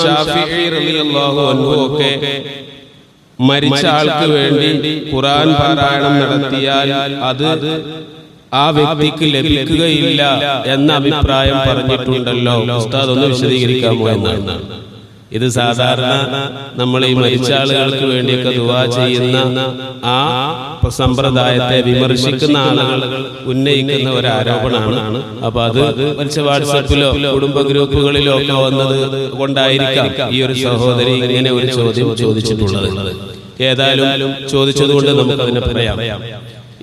ശാഫിഈ റളിയല്ലാഹു അൻഹു ഒക്കെ മരിച്ച ആൾക്ക് വേണ്ടി ഖുർആൻ പാരായണം നടത്തിയാൽ അത് ആ വ്യക്തിക്ക് ലഭിക്കുകയില്ല എന്ന അഭിപ്രായം പറഞ്ഞിട്ടുണ്ടല്ലോ. ഉസ്താദ് ഒന്ന് വിശദീകരിക്കാമോ എന്നാണ്. ഇത് സാധാരണ നമ്മൾ ഈ മരിച്ച ആളുകൾക്ക് വേണ്ടിയൊക്കെ ദുആ ചെയ്യുന്ന ആ സമ്പ്രദായത്തെ വിമർശിക്കുന്ന ആളുകൾ ഉന്നയിക്കുന്ന ഒരു ആരോപണമാണ്. അപ്പൊ അത് മരിച്ച വാട്സാപ്പിലോ കുടുംബ ഗ്രൂപ്പുകളിലോ ഒക്കെ വന്നത് കൊണ്ടായിരിക്കാം ഈ ഒരു സഹോദരി ഇങ്ങനെ ഒരു ചോദ്യം ചോദിച്ചിട്ടുള്ളത്. ഏതായാലും ചോദിച്ചതുകൊണ്ട് നമുക്കതിനെ പറയാം.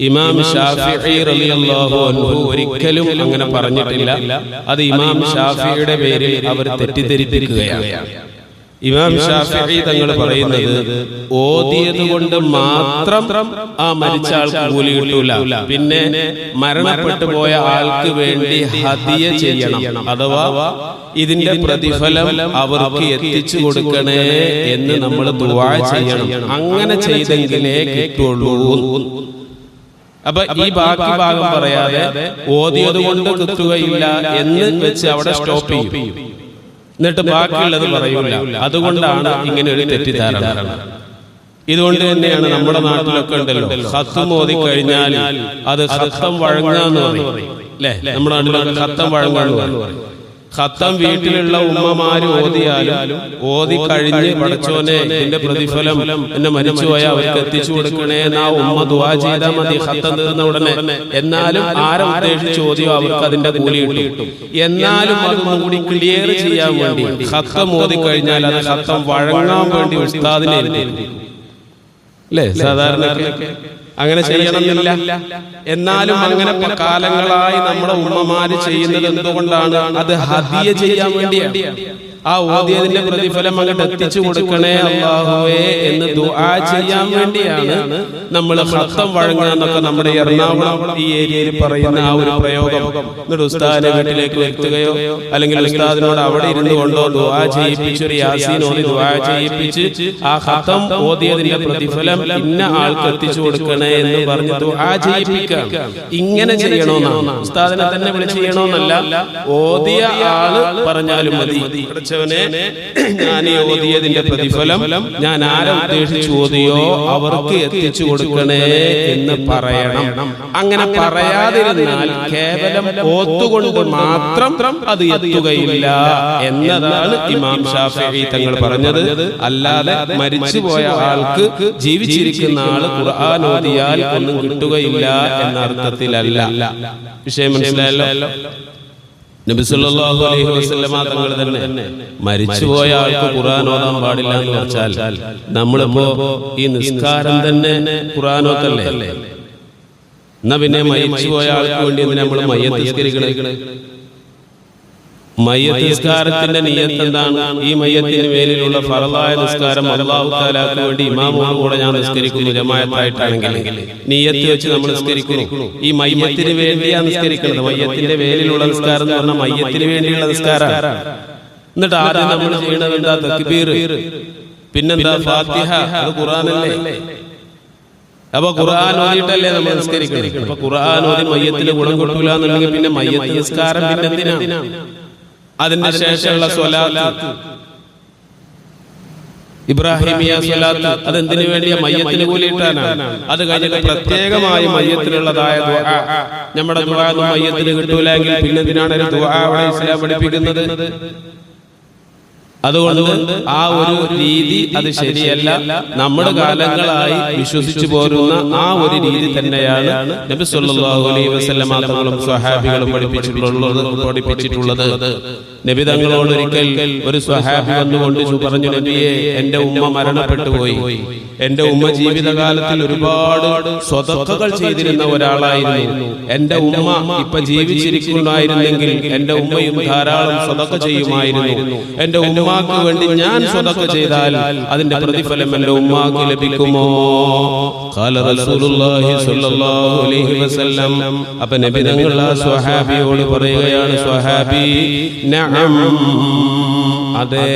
ഇമാം ശാഫിഈ റളിയല്ലാഹു അൻഹു ഒരിക്കലും അങ്ങനെ പറഞ്ഞിട്ടില്ല. അത് ഇമാം ഷാഫിഈയുടെ പേരിൽ അവർ തെറ്റിദ്ധരിപ്പിക്കുകയാണ്. ഇമാം ഷാഫിഈ തങ്ങൾ പറയുന്നത് ഓതിയത് കൊണ്ട് മാത്രം ആ മരിച്ച ആൾക്ക് കൂലി കിട്ടൂല, പിന്നെ മരണപ്പെട്ടു പോയ ആൾക്ക് വേണ്ടി ഹദിയ ചെയ്യണം, അഥവാ ഇതിന്റെ പ്രതിഫലം അവർക്ക് എത്തിച്ചു കൊടുക്കണേ എന്ന് നമ്മൾ ദുആ ചെയ്യണം. അങ്ങനെ ചെയ്തെങ്കിലേ കിട്ടുള്ളൂ. അപ്പൊ ഈ ബാക്കി ഭാഗം പറയാതെ ഓതിയത് കൊണ്ട് കിട്ടുകയില്ല എന്ന് വെച്ച് അവിടെ സ്റ്റോപ്പ് ചെയ്യും. എന്നിട്ട് ബാക്കിയുള്ളത് പറയൂല. അതുകൊണ്ടാണ് ഇങ്ങനെ ഒരു തെറ്റിദ്ധാരണ. ഇതുകൊണ്ട് തന്നെയാണ് നമ്മുടെ നാട്ടിലൊക്കെ ഉണ്ടല്ലോ, ഖത്തം ഓതി കഴിഞ്ഞാൽ അത് ഖത്തം വഴങ്ങാന്ന് പറയും അല്ലെ. നമ്മുടെ നാട്ടിലൊക്കെ ഖത്തം വഴങ്ങാന്ന് പറയും. ഖത്തം വീട്ടിലുള്ള ഉമ്മമാര് ഓതിയാലും ഓതി കഴിഞ്ഞ് പടച്ചോനെ ഇതിന്റെ പ്രതിഫലം എന്നെ മരിച്ചുപോയ അവർക്ക് എത്തിച്ചു കൊടുക്കണേ എന്നാ ഉമ്മ ദുആ ചെയ്താൽ മതി ഖത്തം തീർന്ന ഉടനെ. എന്നാലും ആരെ ഉദ്ദേശിച്ച് ഓതിയോ അവർക്ക് അതിന്റെ കൂലി കിട്ടും. എന്നാലും അതൊന്നും കൂടി ക്ലിയർ ചെയ്യാൻ വേണ്ടി ഖത്തം ഓതി കഴിഞ്ഞാൽ അത് ഖത്തം വഴങ്ങാൻ വേണ്ടി ഉസ്താദിനെ അല്ലേ സാധാരണ അങ്ങനെ ചെയ്യണമെന്നില്ല. എന്നാലും അങ്ങനെ കാലങ്ങളായി നമ്മുടെ ഉമ്മമാര് ചെയ്യുന്നത് എന്തുകൊണ്ടാണ്? അത് ഹദിയ ചെയ്യാൻ വേണ്ടിയാണ്. ആ ഓതിയതിന്റെ പ്രതിഫലം അങ്ങോട്ട് എത്തിച്ചു കൊടുക്കണേ അല്ലാഹുവേ എന്ന് ദുആ ചെയ്യാൻ വേണ്ടിയാണ് നമ്മൾ ഖത്തം വഴങ്ങാന്നൊക്കെ നമ്മുടെ എറണാകുളം ഈ ഏരിയയിൽ പറയുന്ന ആ ഒരു പ്രയോഗം. എന്നിട്ട് ഉസ്താദിനെ വീട്ടിലേക്ക് വരുത്തുകയോ അല്ലെങ്കിൽ ഉസ്താദിനോട് അവിടെ ഇരുന്നു കൊണ്ടോ ദുആ ചെയ്യിപ്പിച്ച് ഒരു യാസീൻ ഓതി ദുആ ചെയ്യിപ്പിച്ച് ആ ഖത്തം ഓതിയതിന്റെ പ്രതിഫലം ഇന്ന ആൾക്ക് എത്തിച്ചു കൊടുക്കണേ എന്ന് പറഞ്ഞ് ദുആ ചെയ്യിപ്പിക്കാം. ഇങ്ങനെ ചെയ്യണമെന്നാണ്. ഉസ്താദിനെ തന്നെ വിളിച്ച് ചെയ്യണമെന്നല്ല, ഓതിയ ആള് പറഞ്ഞാലും മതി. ഞാൻ ഈ ഓതിയതിന്റെ പ്രതിഫലം ഞാൻ ആരെ ഉദ്ദേശിച്ച് ഓതിയോ അവർക്ക് എത്തിച്ചു കൊടുക്കണേ എന്ന് പറയണം. അങ്ങനെ പറയാതിരുന്നാൽ കേവലം ഓത്തുകൊണ്ട് മാത്രം അത് എത്തുകയില്ല എന്നതാണ് ഇമാം ഷാഫിഈ തങ്ങൾ പറഞ്ഞത്. അല്ലാതെ മരിച്ചുപോയ ആൾക്ക് ജീവിച്ചിരിക്കുന്ന ആള് ഖുർആൻ ഓതിയാൽ ഒന്നും കിട്ടുകയില്ല എന്ന അർത്ഥത്തിലല്ല. വിഷയം മനസ്സിലായല്ലോ. നബി സല്ലല്ലാഹു അലൈഹി വസല്ലമ തങ്ങൾ തന്നെ മരിച്ചുപോയ ആൾക്ക് ഖുർആൻ ഓതാൻ പാടില്ല എന്ന് വെച്ചാൽ നമ്മളിപ്പോ ഈ നിസ്കാരം തന്നെ ഖുർആൻ ഓതല്ലേ? എന്നാ പിന്നെ മരിച്ചുപോയ ആൾക്ക് വേണ്ടി നമ്മൾ മയ്യത്ത് നിസ്കരിക്കണേ? മയ്യത്ത് നിസ്കാരത്തിന്റെ നിയ്യത്ത് എന്താണ്? ഈ മയ്യത്തിന് മേലിലുള്ള ഫർളായ നിസ്കാരം അല്ലാഹു തആലക്ക് വേണ്ടി ഇമാമോട് കൂടെ ഞാൻ നിസ്കരിക്കുന്നു ജമാഅത്തായിട്ടാണെങ്കിൽ നിയ്യത്ത് വെച്ച് നമ്മൾ നിസ്കരിക്കുന്നു. ഈ മയ്യത്തിന് വേണ്ടിയാണ് നിസ്കരിക്കുന്നത്. മയ്യത്തിന്റെ മേലിലുള്ള നിസ്കാരം എന്ന് പറഞ്ഞാൽ മയ്യത്തിന് വേണ്ടിയുള്ള നിസ്കാരമാണ്. എന്നിട്ട് ആദ്യം നമ്മൾ ചെയ്യുന്നത് എന്താ? തക്ബീർ, പിന്നെന്താ? ഫാത്തിഹ. അത് ഖുർആനല്ലേ? അപ്പൊ ഖുർആൻ ഓതിയിട്ടല്ലേ നമ്മൾ നിസ്കരിക്കുന്നത്. അപ്പൊ ഖുർആൻ ഓതി മയ്യത്തിന് ഗുണം കിട്ടൂല എന്നുണ്ടെങ്കിൽ പിന്നെ മയ്യത്ത് നിസ്കാരം പിന്നെ എന്തിനാണ്? അതിന്റെ ശേഷമുള്ള സ്വലാത്ത്, ഇബ്രാഹിമിയ സ്വലാത്ത്, അതെന്തിനു വേണ്ടിയാ? മയ്യത്തിന് കൂലിയിട്ടാനാണ്. അത് കഴിഞ്ഞിട്ട് പ്രത്യേകമായി മയ്യത്തിനുള്ളതായ ദുആ. നമ്മുടെ ദുആ ഒന്നും മയ്യത്തിന് കിട്ടൂലെങ്കിൽ പിന്നെ എന്തിനാണ് ഒരു ദുആ അവിടെ ഇസ്ലാം പഠിപ്പിക്കുന്നത്? അതുകൊണ്ട് ആ ഒരു രീതി അത് ശരിയല്ല. നമ്മുടെ കാലങ്ങളായി വിശ്വസിച്ചു പോരുന്ന ആ ഒരു രീതി തന്നെയാണ് നബി സല്ലല്ലാഹു അലൈഹി വസല്ലമ തങ്ങളും സ്വഹാബികളും പഠിപ്പിച്ചിട്ടുള്ളത്. നബി തങ്ങളോട് ഒരിക്കൽ ഒരു സ്വഹാബി വന്നുകൊണ്ട് പറഞ്ഞു, നബിയെ, എന്റെ ഉമ്മ മരണപ്പെട്ടു പോയി. എന്റെ ഉമ്മ ജീവിതകാലത്തിൽ ഒരുപാട് സ്വതക്കകൾ ചെയ്തിരുന്ന ഒരാളായിരുന്നു. എന്റെ ഉമ്മ ഇപ്പൊ ജീവിച്ചിരിക്കുന്നായിരുന്നെങ്കിൽ എന്റെ ഉമ്മയും ധാരാളം സ്വതക്ക ചെയ്യുമായിരുന്നു. എന്റെ ഉമ്മാക്ക് വേണ്ടി ഞാൻ സ്വതക്ക ചെയ്താൽ അതിന്റെ പ്രതിഫലം എന്റെ ഉമ്മാക്ക് ലഭിക്കുമോ? ഖാല റസൂലുള്ളാഹി സ്വല്ലല്ലാഹു അലൈഹി വസല്ലം. അപ്പോൾ നബി തങ്ങൾ ആ സ്വഹാബിയോട് പറയുകയാണ്, സ്വഹാബി, നഅം, അതെ,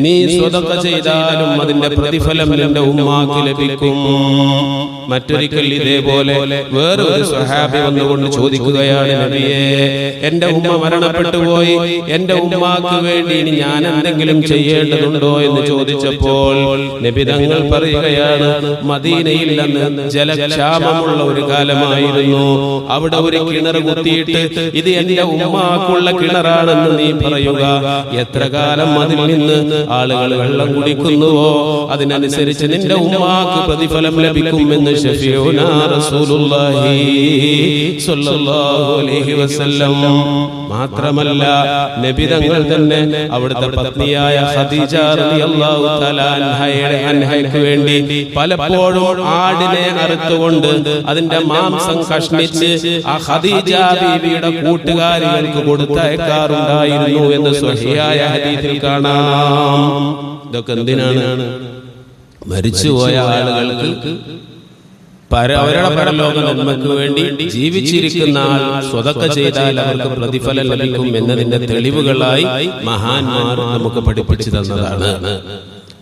നീ സ്വതക്ക ചെയ്താലും അതിന്റെ പ്രതിഫലം നിന്റെ ഉമ്മാക്ക് ലഭിക്കും. മറ്റൊരിക്കൽ ഇതേപോലെ വേറൊരു സ്വഹാബി വന്നുകൊണ്ട് ചോദിക്കുകയാണ്, നബിയേ, എന്റെ ഉമ്മ മരണപ്പെട്ടു പോയി, എന്റെ ഉമ്മാക്ക് വേണ്ടി ഇനി ഞാൻ എന്തെങ്കിലും ചെയ്യേണ്ടതുണ്ടോ എന്ന് ചോദിച്ചപ്പോൾ നബി തങ്ങൾ പറയുകയാണ്, മദീനയിൽ അന്ന് ജലക്ഷാമമുള്ള ഒരു കാലമായിരുന്നു. അവിടെ ഒരു കിണർ കുത്തിയിട്ട് ഇത് എന്റെ ഉമ്മാക്കുള്ള കിണറാണെന്ന് നീ പറയുക. എത്ര കാലം അതിൽ നിന്ന് ആളുകൾ വെള്ളം കുടിക്കുന്നുവോ അതിനനുസരിച്ച് നിന്റെ ഉമ്മാക്ക് പ്രതിഫലം ലഭിക്കുമെന്ന് ശഫീഉനാ റസൂലുള്ളാഹി സ്വല്ലല്ലാഹു അലൈഹി വസല്ലം. മാത്രമല്ല നബി തങ്ങൾ തന്നെ അവിടുത്തെ പത്നിയായ ഖദീജ റളിയല്ലാഹു തആല അൻഹയ്ക്ക് വേണ്ടി പലപ്പോഴും ആടിനെ അറുത്തുകൊണ്ട് അതിന്റെ മാംസം കഷ്ണിച്ച് ആ ഖദീജ ബീവിയുടെ കൂട്ടുകാരികൾക്ക് കൊടുത്തയക്കാറുണ്ടായിരുന്നു എന്ന് സ്വഹീഹായ ഹദീസിൽ കാണാം. ഇതൊക്കെ എന്തിനാണ്? മരിച്ചുപോയ ആളുകൾക്ക് അവരുടെ പരലോക നന്മയ്ക്ക് വേണ്ടി ജീവിച്ചിരിക്കുന്ന ആൾ സ്വതക്ക ചെയ്താൽ അവർക്ക് പ്രതിഫലം ലഭിക്കും എന്നതിന്റെ തെളിവുകളായി മഹാന്മാർ നമുക്ക് പഠിപ്പിച്ചു തന്നതാണ്.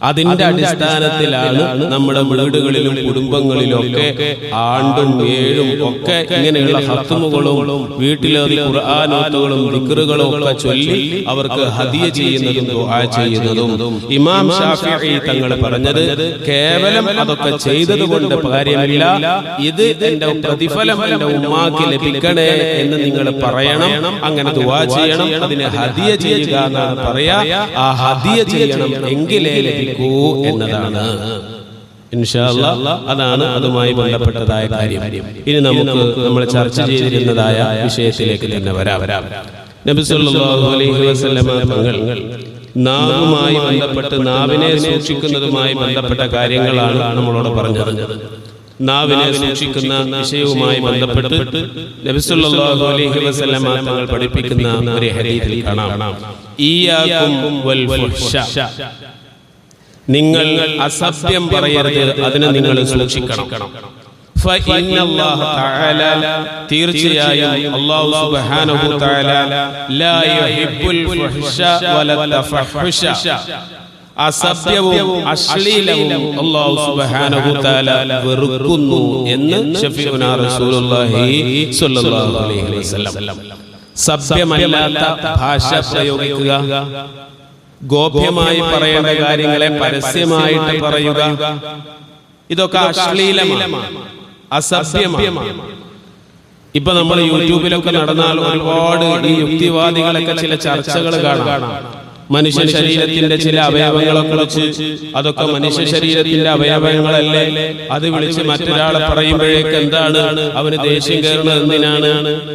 അതിന്റെ അടിസ്ഥാനത്തിലാണ് നമ്മുടെ വീടുകളിലും കുടുംബങ്ങളിലൊക്കെ ആണ്ടും ഏഴും ഒക്കെ ഇങ്ങനെയുള്ള ഹത്മുകളും വീട്ടിലെ ഖുർആനോത്തുകളും ദിക്റുകളും ഒക്കെ ചൊല്ലി അവർക്ക് ഹദിയ ചെയ്യുന്നതും ദുആ ചെയ്യുന്നതും. ഇമാം ശാഫിഈ തങ്ങൾ പറഞ്ഞത് കേവലം അതൊക്കെ ചെയ്തതുകൊണ്ട് കാര്യമില്ല, ഇത് എന്റെ പ്രതിഫലം എന്റെ ഉമ്മാക്ക് ലഭിക്കണേ എന്ന് നിങ്ങൾ പറയണം, അങ്ങനെ ദുആ ചെയ്യണം, അതിനെ ഹദിയ ചെയ്യുക എന്നാണ് പറയാ. ആ ഹദിയ ചെയ്യണം എങ്കിലേ എന്നതാണ്. ഇൻഷാ അല്ലാഹ് അതാണ് അതുമായി ബന്ധപ്പെട്ടതായ കാര്യം. ഇനി നമുക്ക് നമ്മൾ ചർച്ച ചെയ്തിരുന്നതായ വിഷയത്തിലേക്ക് തന്നെ വരാം. നബി സല്ലല്ലാഹു അലൈഹി വസല്ലം തങ്ങൾ നാവുമായി ബന്ധപ്പെട്ട് നാവിനെ സൂക്ഷിക്കുന്നതുമായി ബന്ധപ്പെട്ട കാര്യങ്ങളാണ് നമ്മളോട് പറഞ്ഞത്. നാവിനെ സൂക്ഷിക്കുന്ന വിഷയവുമായി ബന്ധപ്പെട്ട് നബി സല്ലല്ലാഹു അലൈഹി വസല്ലം തങ്ങൾ പഠിപ്പിക്കുന്ന ഒരു ഹദീസിൽ കാണാം, ഇയ്യാകും വൽ ഫുഹ്ശ, നിങ്ങൾ അസഭ്യം പറയരുത്, അതിനെ നിങ്ങൾ സൂക്ഷിക്കണം. തീർച്ചയായും അല്ലാഹു സുബ്ഹാനഹു തആല ലാ യുഹിബ്ബുൽ ഫുഹ്ശ വല തഫഹുശ, അസഭ്യവും അശ്ലീലവും അല്ലാഹു സുബ്ഹാനഹു തആല വെറുക്കുന്നു എന്ന് ശഫീഉനാ റസൂലുള്ളാഹി സ്വല്ലല്ലാഹു അലൈഹി വസല്ലം. സഭ്യമല്ലാത്ത ഭാഷ പ്രയോഗിക്കുക, ഗോപ്യമായി പറയേണ്ട കാര്യങ്ങളെ പരസ്യമായിട്ട് പറയുക, ഇതൊക്കെ അശ്ലീലമാണ്, അസഭ്യമാണ്. ഇപ്പൊ നമ്മൾ യൂട്യൂബിലൊക്കെ നടന്നാൽ ഒരുപാട് ഈ യുക്തിവാദികളൊക്കെ ചില ചർച്ചകൾ കാണാം. മനുഷ്യ ശരീരത്തിന്റെ ചില അവയവങ്ങളെ കുറിച്ച്, അതൊക്കെ മനുഷ്യ ശരീരത്തിന്റെ അവയവങ്ങളല്ലേ, അത് വിളിച്ച് മറ്റൊരാളെ പറയുമ്പോഴേക്ക് എന്താണ് അവന് ദേഷ്യം കയറുന്നത്? എന്തിനാണ്?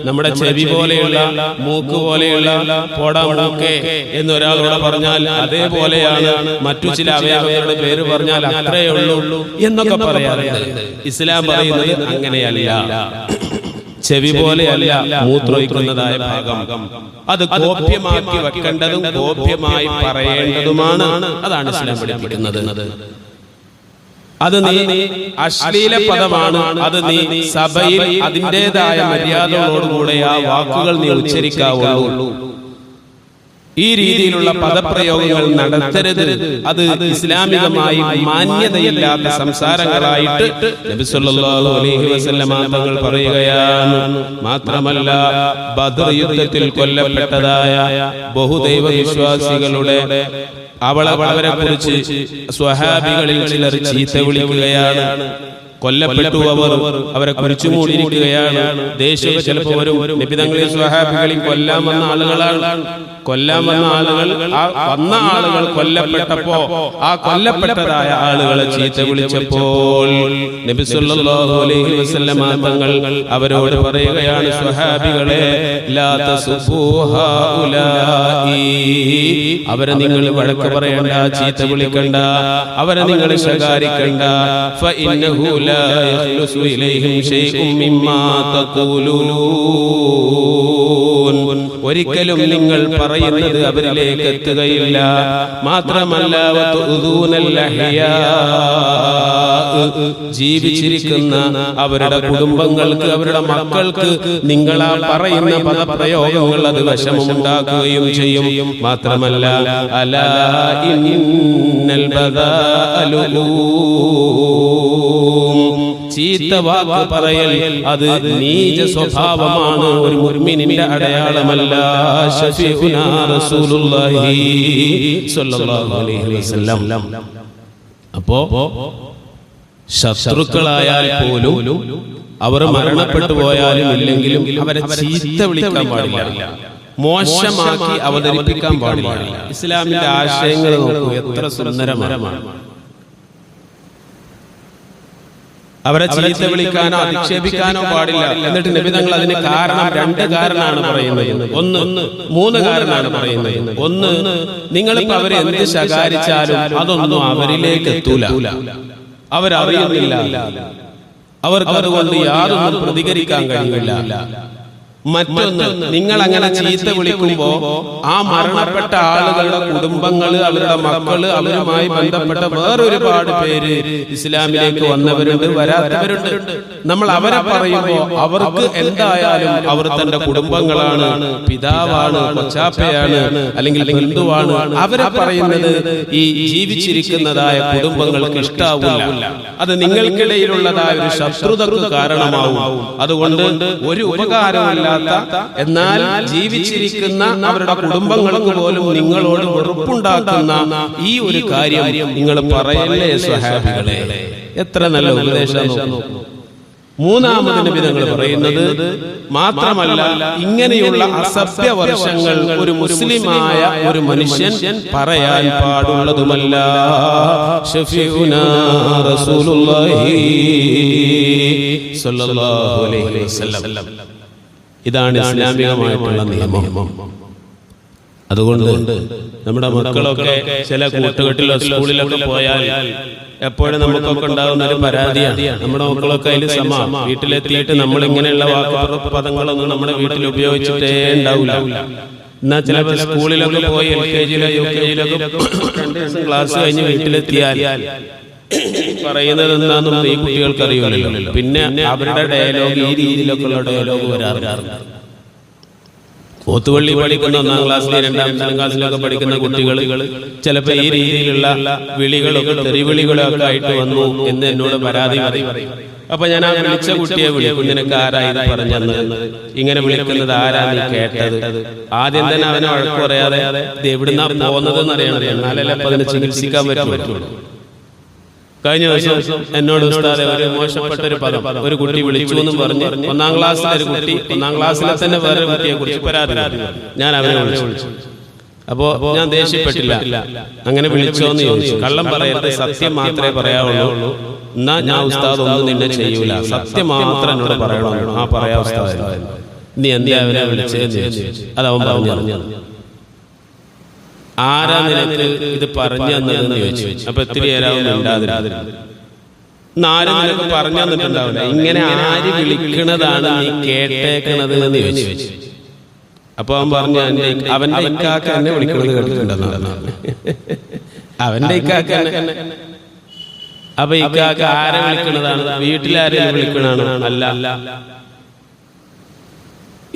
നമ്മുടെ ചെവി പോലെയുള്ള, മൂക്ക് പോലെയുള്ള പോടാ മൂക്കെ എന്നൊരാളോട് പറഞ്ഞാൽ അതേപോലെയാണ് മറ്റു ചില അവയവങ്ങളുടെ പേര് പറഞ്ഞാൽ അത്രയേ ഉള്ളൂ എന്നൊക്കെ പറയാറുണ്ട്. ഇസ്ലാം പറയുന്നത് അങ്ങനെയല്ല. ചെവി പോലെയല്ല മൂത്രമൊഴിക്കുന്നതായ ഭാഗം, അത് ഗോപ്യമാക്കി വെക്കേണ്ടതും ഗോപ്യമായി പറയേണ്ടതുമാണ്. അതാണ് ഇസ്ലാം പഠിപ്പിക്കുന്നത്. അത് നീ അശ്ലീല പദമാണ്, അത് നീ സഭയിൽ അതിൻ്റെതായ മര്യാദകളോടുകൂടെ ആ വാക്കുകൾ നീ ഉച്ചരിക്കാവുള്ളൂ. ഈ രീതിയിലുള്ള പദപ്രയോഗങ്ങൾ നടത്തരുത്. അത് ഇസ്ലാമികമായി മാന്യതയില്ലാത്ത സംസാരങ്ങളായിട്ട് നബി സല്ലല്ലാഹു അലൈഹി വസല്ലം തങ്ങൾ പറയുകയാണ്. മാത്രമല്ല, ബദർ യുദ്ധത്തിൽ കൊല്ലപ്പെട്ടതായ ബഹുദൈവ വിശ്വാസികളുടെ അവരെ കുറിച്ച് സ്വഹാബികളിൽ ചിലർ ചീത്ത വിളിക്കുകയാണ്. കൊല്ലപ്പെട്ടു, അവരെ കുറിച്ചു മൂടിയിരിക്കുകയാണ്. ദേശം ചിലപ്പോൾ വരും, നബി തങ്ങളെയും സ്വഹാബികളെയും കൊല്ലാൻ വന്ന ആളുകൾ വന്ന ആളുകൾ കൊല്ലപ്പെട്ടപ്പോ ആ കൊല്ലപ്പെട്ടതായ ആളുകളെ ചീത്ത വിളിച്ചപ്പോൾ നബി സല്ലല്ലാഹു അലൈഹി വസല്ലം തങ്ങൾ അവരോട് പറയുകയാണ്, സ്വഹാബികളെ, ലാ തസുബ്ബൂ ഹൗലാഇ, അവരെ നിങ്ങൾ വഴക്ക് പറയണ്ട, ചീത്ത വിളിക്കണ്ട, അവരെ നിങ്ങൾ ശകാരിക്കണ്ട. ഫഇന്നഹു ലാ യഖ്ലുസു ഇലൈഹിം ശൈഉം മിമ്മാ തഖൂലൂൻ, ഒരിക്കലും നിങ്ങൾ പറയുന്നത് അവരിലേക്ക് എത്തുകയില്ല. മാത്രമല്ല ജീവിച്ചിരിക്കുന്ന അവരുടെ കുടുംബങ്ങൾക്ക്, അവരുടെ മക്കൾക്ക് നിങ്ങൾ ആ പറയുന്ന പദപ്രയോഗങ്ങൾ അത് വിഷമമുണ്ടാക്കുകയും ചെയ്യും. മാത്രമല്ല അലാ ഇന്നൽ ബദാലു, ചീത്ത വാക്ക് പറയൽ അത് നീച സ്വഭാവമാണ്, ഒരു മുഅ്മിനിന്റെ അടയാളമല്ല. ശഫീഉനാ റസൂലുള്ളാഹി സ്വല്ലല്ലാഹു അലൈഹി വസല്ലം. അപ്പോ ശത്രുക്കളായാൽ പോലും അവർ മരണപ്പെട്ടു പോയാലും ഇല്ലെങ്കിലും അവരെ ചീത്ത വിളിക്കാൻ പാടില്ല, മോശമാക്കി അവതരിപ്പിക്കാൻ പാടില്ല. ഇസ്ലാമിന്റെ ആശയങ്ങൾ നോക്കൂ, എത്ര സുന്ദരമാണ്. അവരെ ചീത്ത വിളിക്കാനോ അധിക്ഷേപിക്കാനോ പാടില്ല. എന്നിട്ട് നബി തങ്ങൾ അതിന് കാരണം, രണ്ട് കാരണമാണ് പറയുന്നത്. മൂന്ന് കാരണമാണ് പറയുന്നത്. ഒന്ന്, നിങ്ങളിപ്പോ അവരെ എന്ത് ശകാരിച്ചാലും അതൊന്നും അവരിലേക്ക് എത്തൂല, അവരറിയുന്നില്ല, അവർക്ക് അതുകൊണ്ട് യാതൊന്നും പ്രതികരിക്കാൻ കഴിയില്ല. മറ്റൊന്ന്, നിങ്ങൾ അങ്ങനെ ചീത്ത വിളിക്കുമ്പോ ആ മരണപ്പെട്ട ആളുകളുടെ കുടുംബങ്ങള്, അവരുടെ മക്കള്, അവരുമായി ബന്ധപ്പെട്ട വേറൊരുപാട് പേര് ഇസ്ലാമിലേക്ക് വന്നവരുണ്ട്, വരാത്തവരുണ്ട്. നമ്മൾ അവരെ പറയുമ്പോ അവർക്ക് എന്തായാലും അവർ തന്റെ കുടുംബങ്ങളാണ്, പിതാവാണ്, കൊച്ചാപ്പയാണ്, അല്ലെങ്കിൽ ബന്ധുവാണ്. അവരെ പറയുന്നത് ഈ ജീവിച്ചിരിക്കുന്നതായ കുടുംബങ്ങൾക്ക് ഇഷ്ടാവില്ല. അത് നിങ്ങൾക്കിടയിലുള്ളതായ ഒരു ശത്രുതക്ക് കാരണമാവും. അതുകൊണ്ട് ഒരു ഉപകാരമില്ല. എന്നാൽ ജീവിച്ചിരിക്കുന്ന അവരുടെ കുടുംബങ്ങൾക്ക് പോലും നിങ്ങളോട് വെറുപ്പുണ്ടാക്കുന്ന ഈ ഒരു കാര്യം നിങ്ങൾ പറയല്ലേ സ്വഹാബികളെ. എത്ര നല്ല ഉപദേശം. മൂന്നാമത് നബി തങ്ങൾ പറയുന്നത്, മാത്രമല്ല ഇങ്ങനെയുള്ള അസഭ്യ വർഷങ്ങൾ ഒരു മുസ്ലിമായ ഒരു മനുഷ്യൻ പറയാൻ പാടുള്ളതുമല്ല. ശഫീഉനാ റസൂലുള്ളാഹി സ്വല്ലല്ലാഹു അലൈഹി വസല്ലം. ഇതാണ് ഇസ്ലാമികമായിട്ടുള്ള നിയമം. അതുകൊണ്ട് നമ്മുടെ മക്കളൊക്കെ ചില കൂട്ടുകെട്ടിലോ സ്കൂളിലൊക്കെ പോയാൽ എപ്പോഴും നമുക്കൊക്കെ ഉണ്ടാകുന്ന ഒരു പരാതിയാണ്, നമ്മുടെ മക്കളൊക്കെ അതിൽ വീട്ടിലെത്തിയിട്ട് നമ്മൾ ഇങ്ങനെയുള്ള പദങ്ങളൊന്നും നമ്മുടെ വീട്ടിൽ ഉപയോഗിച്ചിട്ടേ ഉണ്ടാവില്ല. എന്നാൽ ചിലപ്പോൾ സ്കൂളിലൊക്കെ പോയി LKG-ലോ UKG-ലൊക്കെ 2 ദിവസം ക്ലാസ് കഴിഞ്ഞ് വീട്ടിലെത്തിയാൽ പറയുന്നത് എന്താണെന്നും ഈ കുട്ടികൾക്ക് അറിയില്ലല്ലോ. പിന്നെ അവരുടെ ഡയലോഗ് ഈ രീതിയിലൊക്കെയുള്ള ഡയലോഗ് വരാറുണ്ട്. പോത്തുപള്ളി പഠിക്കുന്ന 1-ാം ക്ലാസ്സിലെ 2-ാം ക്ലാസ്സിലൊക്കെ പഠിക്കുന്ന കുട്ടികൾ ചിലപ്പോൾ ഈ രീതിയിലുള്ള വിളികളൊക്കെ, തെറിവിളികളൊക്കെ ആയിട്ട് വന്നു എന്ന് എന്നോട് പരാതി പറയും. അപ്പൊ ഞാൻ ആ വിളിച്ച കുട്ടിയെ വിളിക്കും, നിനക്ക് ആരാ ഇത് പറഞ്ഞത്, ഇങ്ങനെ വിളിക്കുന്നത് ആരാ നീ കേട്ടത്? ആദ്യം തന്നെ അവനെ വഴക്ക് പറയാതെ ഇത് എവിടുന്നാ പോകുന്നതെന്ന് അറിയണത്, എന്നാലല്ലേ അപ്പൊ അതിനെ ചികിത്സിക്കാൻ പറ്റുള്ളൂ. കഴിഞ്ഞ ദിവസം എന്നോട് ഉസ്താദെ ഒരു മോശപ്പെട്ട ഒരു പദം ഒരു കുട്ടി വിളിച്ചു എന്നും പറഞ്ഞ് 1-ാം ക്ലാസ്സിലെ ഒരു കുട്ടി 1-ാം ക്ലാസ്സിലെ തന്നെ വേറെ കുട്ടിയെ കുറിച്ച് പരാതി. ഞാൻ അവനെ വിളിച്ചു. അപ്പോ ഞാൻ ദേഷ്യപ്പെട്ടില്ല. അങ്ങനെ വിളിച്ചോന്ന് ചോദിച്ചു. കള്ളം പറയരുത്, സത്യം മാത്രമേ പറയാവുള്ളൂ. എന്നാ ഞാൻ ഉസ്താദ് ഒന്നും നിന്നെ ചെയ്യൂല, സത്യം മാത്രം എന്നോട് പറയണോ. ആ പറയാ ഉസ്താദ്, നീ എന്താ അവനെ വിളിച്ചതെന്ന് ചോദിച്ചു. അതവൻ പറഞ്ഞു. ആരാ നിനക്ക് ഇത് പറഞ്ഞു തന്നതെന്ന് ചോദിച്ചു. അപ്പൊ ഒത്തിരി ഏരാവും ഉണ്ടാതിരാതിരുന്നു. ആരും നിനക്ക് പറഞ്ഞു തന്നിട്ടുണ്ടാവില്ല, ഇങ്ങനെ ആര് വിളിക്കണതാണ് നീ കേട്ടേക്കണത് എന്ന് ചോദിച്ചു. അപ്പൊ അവൻ പറഞ്ഞു, അവന്റെ ഇക്കാക്ക എന്നെ വിളിക്കണത് കേട്ടിട്ടുണ്ടെന്നാണ്. അവന്റെ ഇക്കാക്ക. അപ്പൊ ഇക്കാക്ക ആരെ വിളിക്കണതാണ്? വീട്ടിലാരെയും വിളിക്കണാണ്? അല്ല,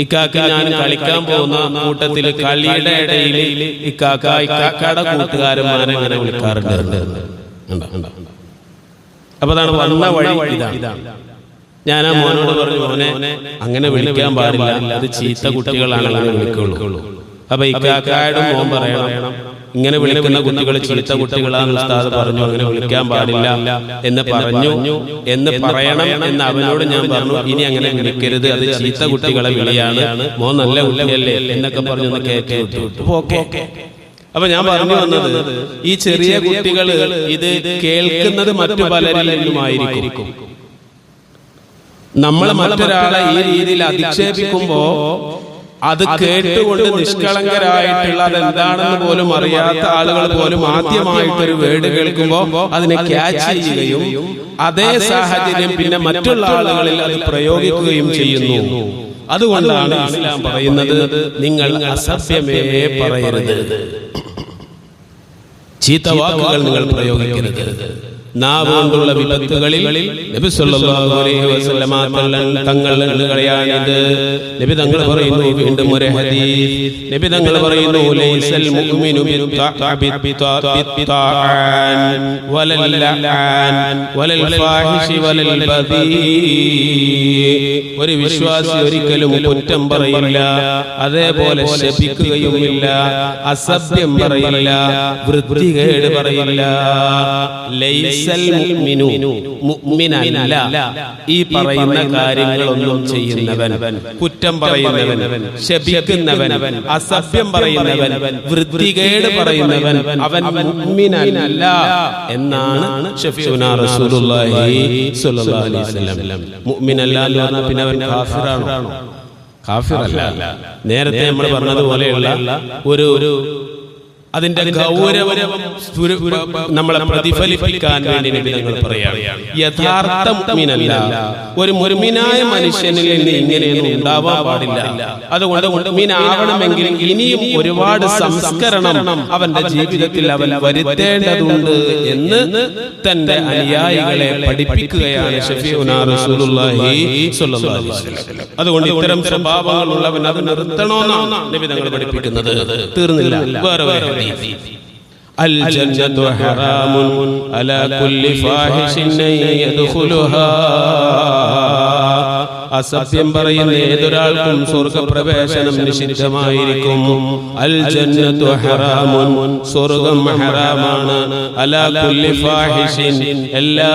ഇക്കാക്ക ഞാൻ കളിക്കാൻ പോകുന്ന കൂട്ടത്തിൽ കളിയുടെ ഇടയിൽ ഇക്കാക്കയുടെ കൂട്ടുകാരന്മാരെ അങ്ങനെ വിളിക്കാറുണ്ട്. അപ്പൊ അതാണ് വന്ന വഴി ഇതാണ്. ഞാൻ ആ മോനോട് പറഞ്ഞു, മോനെ അങ്ങനെ വിളിക്കാൻ പാടില്ല, അത് ചീത്ത കുട്ടികളാണ് അങ്ങനെ വിളിക്കുള്ളൂ. അപ്പൊ ഇക്കാക്കയുടെ മോൻ പറയണം, ഇങ്ങനെ വിളിക്കുന്ന കുട്ടികൾ ചീത്ത കുട്ടികളാണ് ഉസ്താദ് പറഞ്ഞു, അങ്ങനെ വിളിക്കാൻ പാടില്ല എന്ന് പറഞ്ഞു എന്ന് പറയണം എന്ന് അവനോട് ഞാൻ പറഞ്ഞു. ഇനി അങ്ങനെ വിളിക്കരുത്, അത് ചീത്ത കുട്ടികളെ വിളിയാണ്, മോൻ നല്ല കുട്ടിയല്ലേ എന്നൊക്കെ പറഞ്ഞു കയറ്റി വിട്ടു. ഓക്കെ. അപ്പൊ ഞാൻ പറഞ്ഞു വന്നത്, ഈ ചെറിയ കുട്ടികൾ ഇത് കേൾക്കുന്നത് മറ്റു പലരിൽ നിന്നുമായിരിക്കും. നമ്മൾ മറ്റൊരാളെ ഈ രീതിയിൽ അധിക്ഷേപിക്കുമ്പോ അത് കേട്ടുകൊണ്ട് നിഷ്കളങ്കരായിട്ടുള്ള അതെന്താണെന്ന് പോലും അറിയാത്ത ആളുകൾ പോലും ആദ്യമായിട്ടൊരു വേർഡ് കേൾക്കുമ്പോൾ അതിനെ ക്യാച്ച് ചെയ്യുകയും അതേ സാഹചര്യം പിന്നെ മറ്റുള്ള ആളുകളിൽ അത് പ്രയോഗിക്കുകയും ചെയ്യുന്നു. അതുകൊണ്ടാണ് ഇസ്ലാം പറയുന്നത് നിങ്ങൾ അസഭ്യമേ പറയരുത്, ചീത്ത വാക്കുകൾ നിങ്ങൾ പ്രയോഗിക്കരുത്. നാവ് കൊണ്ടുള്ള വിപത്തുകളിൽ നബി സല്ലല്ലാഹു അലൈഹി വസല്ലമ തങ്ങൾ കളയാണിത്. നബി തങ്ങൾ പറയുന്നു, വീണ്ടും ഒരു ഹദീസ് നബി തങ്ങൾ പറയുന്നു, ലൈസൽ മുഅ്മിനു ബിത്താഅൻ വലൽ ലഅൻ വലൽ ഫാഹിഷി വലൽ ബദീ. ഒരു വിശ്വാസി ഒരിക്കലും കുറ്റം പറയില്ല, അതേപോലെ ശപിക്കുകയുമില്ല, അസഭ്യം പറയില്ല, വൃത്തികേട് പറയില്ല. മുഅ്മിനല്ല, ഈ പറയുന്ന കാര്യങ്ങളൊന്നും ചെയ്യുന്നവൻ, കുറ്റം പറയുന്നവൻ, ശപിക്കുന്നവൻ, അസഭ്യം പറയുന്നവൻ, വൃത്തികേട് പറയുന്നവൻ അവൻ മുഅ്മിനല്ല എന്നാണ് ശഫീഉനാ റസൂലുള്ളാഹി സ്വല്ലല്ലാഹു അലൈഹി വസല്ലം. മുഅ്മിനല്ല എന്ന് പറഞ്ഞാൽ പിന്നെ അവൻ കാഫിറാണോ? കാഫിറല്ല. നേരത്തെ നമ്മൾ പറഞ്ഞതുപോലെയുള്ള ഒരു അതിന്റെ ഗൗരവം നമ്മളെ പ്രതിഫലിപ്പിക്കാൻ വേണ്ടി നബി തങ്ങൾ പറയുകയാണ്, യഥാർത്ഥ മുഅ്മിനല്ല, ഒരു മുഅ്മിനായ മനുഷ്യനിൽ നിന്ന് ഇങ്ങനെയൊന്നും ഉണ്ടാവാൻ പാടില്ല. അതുകൊണ്ട് മുഅ്മിനാവണമെങ്കിൽ ഇനിയും ഒരുപാട് സംസ്കരണം അവന്റെ ജീവിതത്തിൽ അവൻ വരുത്തേണ്ടതുണ്ട് എന്ന് തന്റെ അനുയായികളെ പഠിപ്പിക്കുകയാണ് ശഫീഉനാ റസൂലുള്ളാഹി സ്വല്ലല്ലാഹു അലൈഹി വസല്ലം. അതുകൊണ്ട് ഇത്തരം സ്വഭാവങ്ങളുള്ളവൻ അത് നിർത്തണമെന്നാണ് നബി തങ്ങൾ പഠിപ്പിക്കുന്നത്. തീർന്നില്ല, വേറെ الجنة حرام على كل فاحش يدخلها. അസഭ്യം പറയുന്ന ഏതൊരാൾക്കും സ്വർഗപ്രവേശനം നിഷിദ്ധമായിരിക്കും. അൽ ജന്നത്തു ഹറാമുൻ, സ്വർഗം ഹറാമാണ്. അലാ കുല്ലി ഫാഹിഷിൻ, എല്ലാ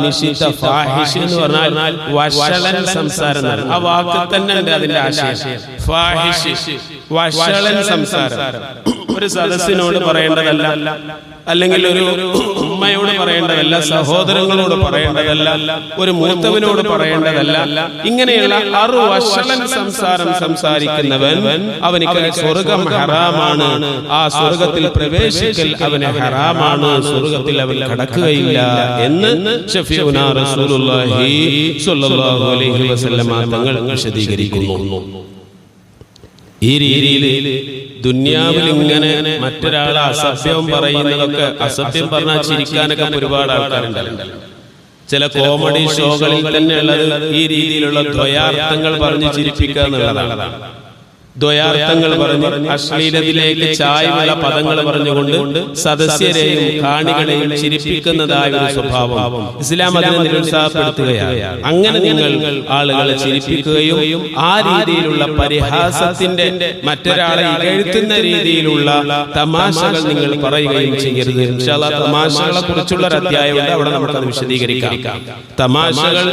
നിഷിദ്ധ. ഫാഹിഷ് എന്ന് പറഞ്ഞാൽ വഷളൻ സംസാരം. ആ വാക്ക് തന്നെ ഉണ്ട് അതിന്റെ ആശയം. ഫാഹിഷ് വഷളൻ സംസാരം. ഒരു സദസ്സിനോട് പറയേണ്ടതല്ല, അല്ലെങ്കിൽ ഒരു ഉമ്മയോട് പറയേണ്ടതല്ല, സഹോദരങ്ങളോട് പറയേണ്ടതല്ല, ഒരു മൂത്തവനോട് പറയേണ്ടതല്ല. ഇങ്ങനെയുള്ള വഷളൻ സംസാരം സംസാരിക്കുന്നവൻ അവനിക്ക് സ്വർഗം ഹറാമാണ്. ആ സ്വർഗത്തിൽ പ്രവേശിക്കൽ അവന് ഹറാമാണ്, സ്വർഗത്തിൽ അവൻ കടക്കുകയില്ല എന്ന് ശഫീഉനാ റസൂലുള്ളാഹി സ്വല്ലല്ലാഹു അലൈഹി വസല്ലം തങ്ങൾ വിശദീകരിക്കുന്നു. ഈ രീതിയിൽ ദുനിയാവിൽ ഇങ്ങനെ മറ്റൊരാളെ അസഭ്യം പറയുന്നതൊക്കെ, അസഭ്യം പറഞ്ഞാൽ ചിരിക്കാനൊക്കെ ഒരുപാട് ആൾക്കാരുണ്ടല്ലോ. ചില കോമഡി ഷോകളിൽ തന്നെ ഉള്ളത് ഈ രീതിയിലുള്ള ദ്വയാർത്ഥങ്ങൾ പറഞ്ഞ് ചിരിപ്പിക്കുക എന്നുള്ളതാണ്. ദ്വയാർത്ഥങ്ങൾ പറഞ്ഞ് അശ്ലീലത്തിലേക്ക് ചായ്വുള്ള പദങ്ങൾ പറഞ്ഞുകൊണ്ട് സദസ്യരെയും കാണികളെയും ചിരിപ്പിക്കുന്നതായ ഒരു സ്വഭാവം ഇസ്ലാം അതിനെ നിരുത്സാഹപ്പെടുത്തുകയാണ്. അങ്ങനെ നിങ്ങൾ ആളുകളെ ചിരിപ്പിക്കുകയും ആ രീതിയിലുള്ള പരിഹാസത്തിന്റെ, മറ്റൊരാളെ ഇകഴ്ത്തുന്ന രീതിയിലുള്ള തമാശകൾ നിങ്ങൾ പറയുകയും ചെയ്യരുത്. ഇൻഷാ അല്ലാഹ് തമാശകളെ കുറിച്ചുള്ള ഒരു അധ്യായമുണ്ട്, അവിടെ നമുക്കത് വിശദീകരിക്കാം. തമാശകൾ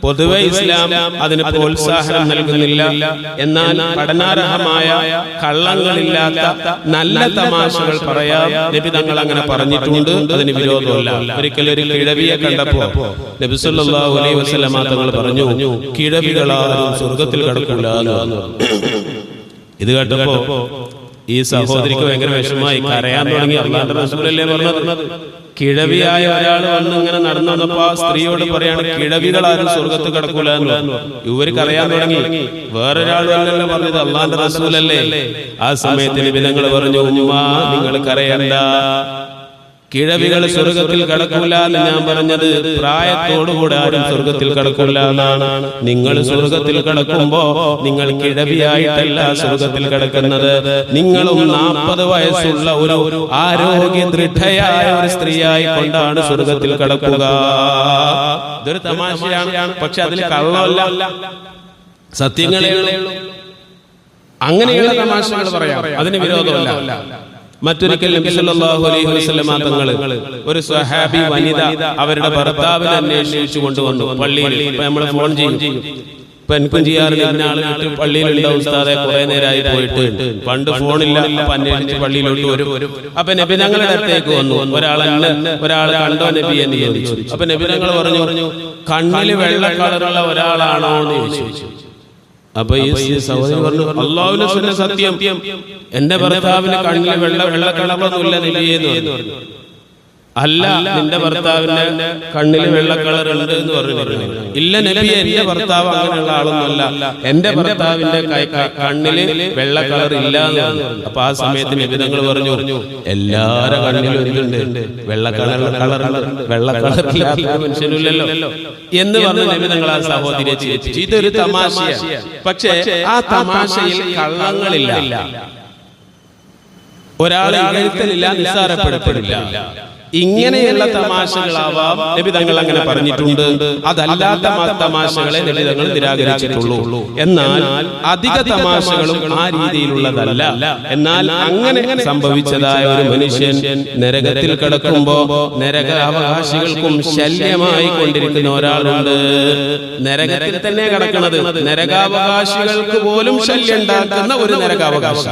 പൊതുവെ ഇസ്ലാം അതിന് പ്രോത്സാഹനം നൽകുന്നില്ല. എന്നാൽ പഠനാർഹമായ കള്ളങ്ങളില്ലാത്ത നല്ല തമാശകൾ പറയാം. നബി തങ്ങൾ അങ്ങനെ പറഞ്ഞിട്ടുണ്ട്, അതിന് വിരോധമല്ല. ഒരിക്കലും ഒരു കിഴവിയെ കണ്ടപ്പോ നബി സല്ലല്ലാഹു അലൈഹി വസല്ലം തങ്ങൾ പറഞ്ഞു, കിഴവികളാരും സ്വർഗത്തിൽ കടക്കൂല. ഇത് കേട്ടപ്പോ ഈ സഹോദരിക്ക് ഭയങ്കര വിഷമായി, കരയാൻ തുടങ്ങി. അല്ലാഹുവിന്റെ റസൂലല്ലേ പറഞ്ഞത്? കിഴവിയായ ഒരാൾ വന്ന് ഇങ്ങനെ നടന്നു വന്നപ്പോ ആ സ്ത്രീയോട് പറയാണ്, കിഴവികളാരും സ്വർഗത്ത് കിടക്കൂല എന്ന്. ഇവർക്ക് അറിയാൻ തുടങ്ങി, വേറൊരാളല്ലേ പറഞ്ഞത്? അല്ലാഹുവിന്റെ റസൂലല്ലേ. ആ സമയത്ത് നബി തങ്ങൾ പറഞ്ഞു, ഉമ്മ നിങ്ങൾ കരയണ്ട, കിഴവികൾ സ്വർഗത്തിൽ കടക്കൂല എന്ന് ഞാൻ പറഞ്ഞത് പ്രായത്തോടുകൂടെ ആരും സ്വർഗത്തിൽ കടക്കൂല എന്നാണ്. നിങ്ങൾ സ്വർഗത്തിൽ കടക്കുമ്പോ നിങ്ങൾ കിഴവിയായിട്ടല്ല സ്വർഗത്തിൽ കടക്കുന്നത്, നിങ്ങളും 40 വയസ്സുള്ള ഒരു ആരോഗ്യ ദൃഢയായ ഒരു സ്ത്രീയായി കൊണ്ടാണ് സ്വർഗത്തിൽ കടക്കുക. ഇതൊരു തമാശയാണ്, പക്ഷെ അതിൽ കള്ളമല്ല, സത്യങ്ങളേ ഉള്ളൂ. അങ്ങനെയുള്ള തമാശകൾ പറയാം, അതിന് വിരോധമല്ല. മറ്റൊരിക്കൽ നബി സല്ലല്ലാഹു അലൈഹി വസല്ലം തങ്ങൾ ഒരു സ്വഹാബി വനിത അവരുടെ ഭർത്താവിനെ അന്വേഷിച്ചു കൊണ്ടുവന്നു പള്ളിയിൽ. ഇപ്പൊ നമ്മൾ ഫോൺ ചെയ്യും, ഇപ്പൊ എനിക്കും ചെയ്യാറില്ല, ആളുകൾ പള്ളിയിലുള്ള ഉസ്താദെ കുറെ നേരമായി പോയിട്ട്, പണ്ട് ഫോണില്ല, അപ്പൊ അന്വേഷിച്ച് പള്ളിയിലോട്ട് വരും. അപ്പൊ നബി ഞങ്ങളുടെ അടുത്തേക്ക് വന്നു. ഒരാൾ കണ്ടോ നബി എന്ന് ചോദിച്ചു. അപ്പൊ നബി ഞങ്ങൾ പറഞ്ഞു, കണ്ണിൽ വെള്ള കളറുള്ള ഒരാളാണോ എന്ന് ചോദിച്ചു. അപ്പൊ ഈ സഹോദരൻ പറഞ്ഞു, അല്ലാഹുവിന്റെ സത്യം, എന്റെ ഭർത്താവിന് കണ്ണിൽ വെള്ള കളറൊന്നുമില്ല നബിയെ എന്ന് പറഞ്ഞു. അല്ല, നിന്റെ ഭർത്താവിന്റെ കണ്ണിൽ വെള്ള കളർ ഉണ്ട് എന്ന് പറഞ്ഞു. ഇല്ല നബിയെ, എന്റെ ഭർത്താവ് അങ്ങനെയുള്ള ആളൊന്നുമല്ല, എന്റെ ഭർത്താവിന്റെ കണ്ണില് വെള്ള കളർ ഇല്ല എന്ന് പറഞ്ഞു. അപ്പൊ ആ സമയത്ത് നബി തങ്ങൾ പറഞ്ഞു, എല്ലാരുടെ കണ്ണിലും എന്തുണ്ട്? വെള്ള കളർ ഇല്ലാത്ത മനുഷ്യനില്ലല്ലോ എന്ന് പറഞ്ഞ് നബി തങ്ങൾ ആ സഹോദരിയെ ചിരിച്ചു. ഇതൊരു തമാശയാണ്. പക്ഷേ ആ തമാശയിൽ കള്ളങ്ങളില്ല, ഒരാളെ ഇകഴ്ത്തലില്ല, നിസ്സാരപ്പെടുത്തലില്ല. ഇങ്ങനെയുള്ള തമാശകളാവാം നബി തങ്ങൾ അങ്ങനെ പറഞ്ഞിട്ടുണ്ട്. അതല്ലാത്ത തമാശകളെ നബി തങ്ങൾ നിരാകരിച്ചിട്ടുള്ളൂ. എന്നാൽ അധിക തമാശകളും ആ രീതിയിലുള്ളതല്ല. എന്നാൽ അങ്ങനെ സംഭവിച്ചതായ ഒരു മനുഷ്യൻ നരകത്തിൽ കിടക്കുമ്പോ നരകാവകാശികൾക്കും ശല്യമായി കൊണ്ടിരിക്കുന്ന ഒരാളുണ്ട്. നരകത്തിൽ തന്നെ കിടക്കുന്നത്, നരകാവകാശികൾക്ക് പോലും ശല്യം ഉണ്ടാക്കുന്ന ഒരു നരകാവകാശി.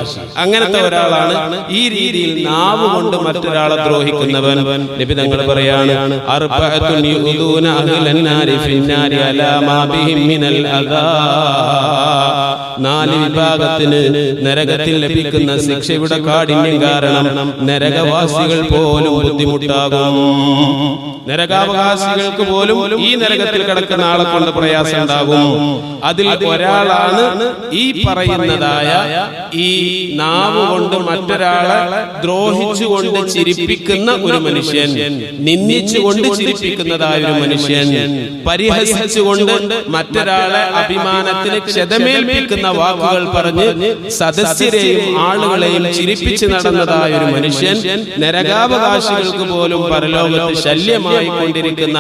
അങ്ങനത്തെ ഒരാളാണ് ഈ രീതിയിൽ നാവ് കൊണ്ട് മറ്റൊരാളെ ദ്രോഹിക്കുന്നവൻ. നബി തങ്ങൾ പറയാണ്, അർബഅത്തുൻ യുദൂന അഹ്ലൻ നാരി ഫിന്നാരി അലാ മാ ബിഹിം മിനൽ അദാ. 4 വിഭാഗത്തിന് നരകത്തിൽ ലഭിക്കുന്ന ശിക്ഷയുടെ കാഠിന്യം കാരണം നരകവാസികൾ പോലും ബുദ്ധിമുട്ടാകും. നരകാവകാശികൾക്ക് പോലും ഈ നരകത്തിൽ കിടക്കുന്ന ആളെ കൊണ്ട് പ്രയാസം ഉണ്ടാകും. അതിൽ ഒരാളാണ് ഈ പറയുന്നതായ ഈ നാവ് കൊണ്ട് മറ്റൊരാളെ ദ്രോഹിച്ചുകൊണ്ട് ചിരിപ്പിക്കുന്ന ഒരു മനുഷ്യൻ, നിന്ദിച്ചുകൊണ്ട് ചിരിപ്പിക്കുന്നതായ ഒരു മനുഷ്യൻ, പരിഹസിച്ചുകൊണ്ട് മറ്റൊരാളെ അഭിമാനത്തിന് ക്ഷതമേൽപ്പിക്കുന്ന വാക്കുകൾ പറഞ്ഞ് സദസ്യരെയും ആളുകളെയും ചിരിപ്പിച്ച് നടന്നതായ ഒരു മനുഷ്യൻ നരകാവകാശികൾക്ക് പോലും പരലോകത്ത് ശല്യമായി കൊണ്ടിരിക്കുന്ന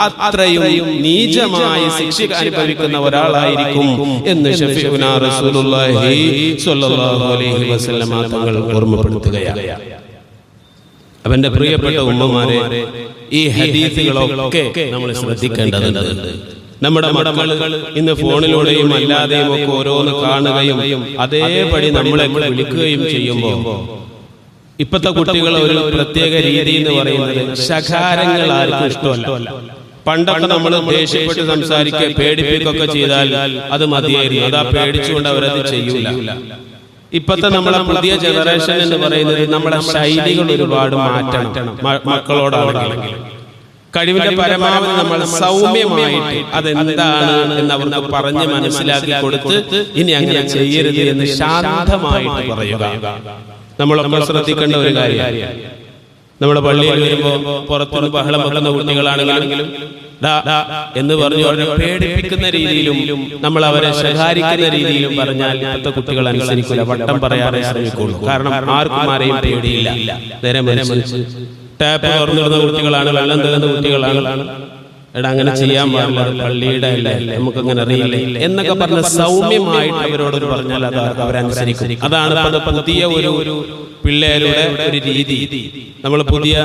അത്രയും നീചമായ ശിക്ഷ അനുഭവിക്കുന്ന ഒരാളായിരിക്കും എന്ന് ശഫീഉനാ റസൂലുള്ളാഹി സ്വല്ലല്ലാഹു അലൈഹി വസല്ലം തങ്ങൾ ഓർമ്മപ്പെടുത്തുകയാണ്. അവന്റെ പ്രിയപ്പെട്ട ഉമ്മമാരെ, ഈ ഹദീസുകളൊക്കെ നമ്മൾ ശ്രദ്ധിക്കേണ്ടതുണ്ട്. നമ്മുടെ മക്കൾ ഇന്ന് ഫോണിലൂടെയും അല്ലാതെയും ഒക്കെ ഓരോന്ന് കാണുകയും അതേപടി നമ്മളെ വിളിക്കുകയും ചെയ്യുമ്പോൾ ഇപ്പോഴത്തെ കുട്ടികൾ ഒരു പ്രത്യേക രീതി എന്ന് പറയുന്നത് ശകാരങ്ങൾ ആർക്കും ഇഷ്ടമല്ല. പണ്ടൊക്കെ നമ്മൾ ദേഷ്യപ്പെട്ട് സംസാരിക്കുക, പേടിപ്പിക്കുകയൊക്കെ ചെയ്താൽ അത് മതിയായിരുന്നു. അതാ പേടിച്ചുകൊണ്ട് അവരത് ചെയ്യൂല. ഇപ്പോഴത്തെ നമ്മളെ പുതിയ ജനറേഷൻ എന്ന് പറയുന്നത് നമ്മുടെ ശൈലികൾ ഒരുപാട് മാറ്റണം. മക്കളോടാണെങ്കിൽ കഴിവിന്റെ പരമാവധി നമ്മൾ സൗമ്യമായിട്ട് അതെന്താണ് എന്ന് അവർക്ക് പറഞ്ഞ് മനസ്സിലാക്കി കൊടുത്ത് ഇനി അങ്ങനെ ചെയ്യരുത് എന്ന് ശാന്തമായിട്ട് പറയുക. നമ്മളൊക്കെ ശ്രദ്ധിക്കേണ്ട ഒരു കാര്യമാണ്. നമ്മുടെ പള്ളിയിൽ വരുമ്പോ പുറത്തുനിന്ന് ബഹളം വെക്കുന്ന കുട്ടികളാണെങ്കിലും എന്ന് പറഞ്ഞു അവരെ പേടിപ്പിക്കുന്ന രീതിയിലും നമ്മൾ അവരെ ശകാരിക്കുന്ന രീതിയിലും പറഞ്ഞാൽ ഇപ്പോഴത്തെ കുട്ടികൾ അനുസരിക്കില്ല, വട്ടം പറയാറേ ശ്രമിക്കുള്ളൂ. കാരണം ആർക്കും ആരെയും പേടിയില്ല. നേരെ മറിച്ച് ടാപ്പ് തുറന്നിടുന്ന കുട്ടികളാണ്, വെള്ളം തരുന്ന കുട്ടികളാണ്, എടാ അങ്ങനെ ചെയ്യാൻ പാടില്ല, പള്ളിയുടെ അല്ലേ, നമുക്കങ്ങനെ അറിയില്ല എന്നൊക്കെ പറഞ്ഞ സൗമ്യമായിട്ട് അവരോട് പറഞ്ഞാൽ അത് അവരനുസരിക്കും. അതാണ് പുതിയ ഒരു പിള്ളേരുടെ ഒരു രീതി. നമ്മൾ പുതിയ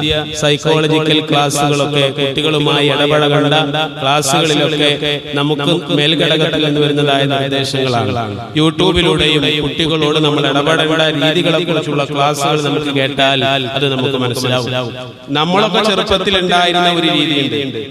സൈക്കോളജിക്കൽ ക്ലാസ്സുകളൊക്കെ കുട്ടികളുമായി ഇടപഴകേണ്ട ക്ലാസ്സുകളിലൊക്കെ നമുക്ക് മേൽഘടകത്തിൽ നിന്ന് വരുന്നതായ നിർദ്ദേശങ്ങളാണ്. യൂട്യൂബിലൂടെയും കുട്ടികളോട് നമ്മൾ ഇടപെടേണ്ട രീതികളെ കുറിച്ചുള്ള ക്ലാസ്സുകൾ നമുക്ക് കേട്ടാൽ അത് നമുക്ക് മനസ്സിലാവും. നമ്മളൊക്കെ ചെറുപ്പത്തിൽ ഉണ്ടായിരുന്ന ഒരു രീതിയുണ്ട്.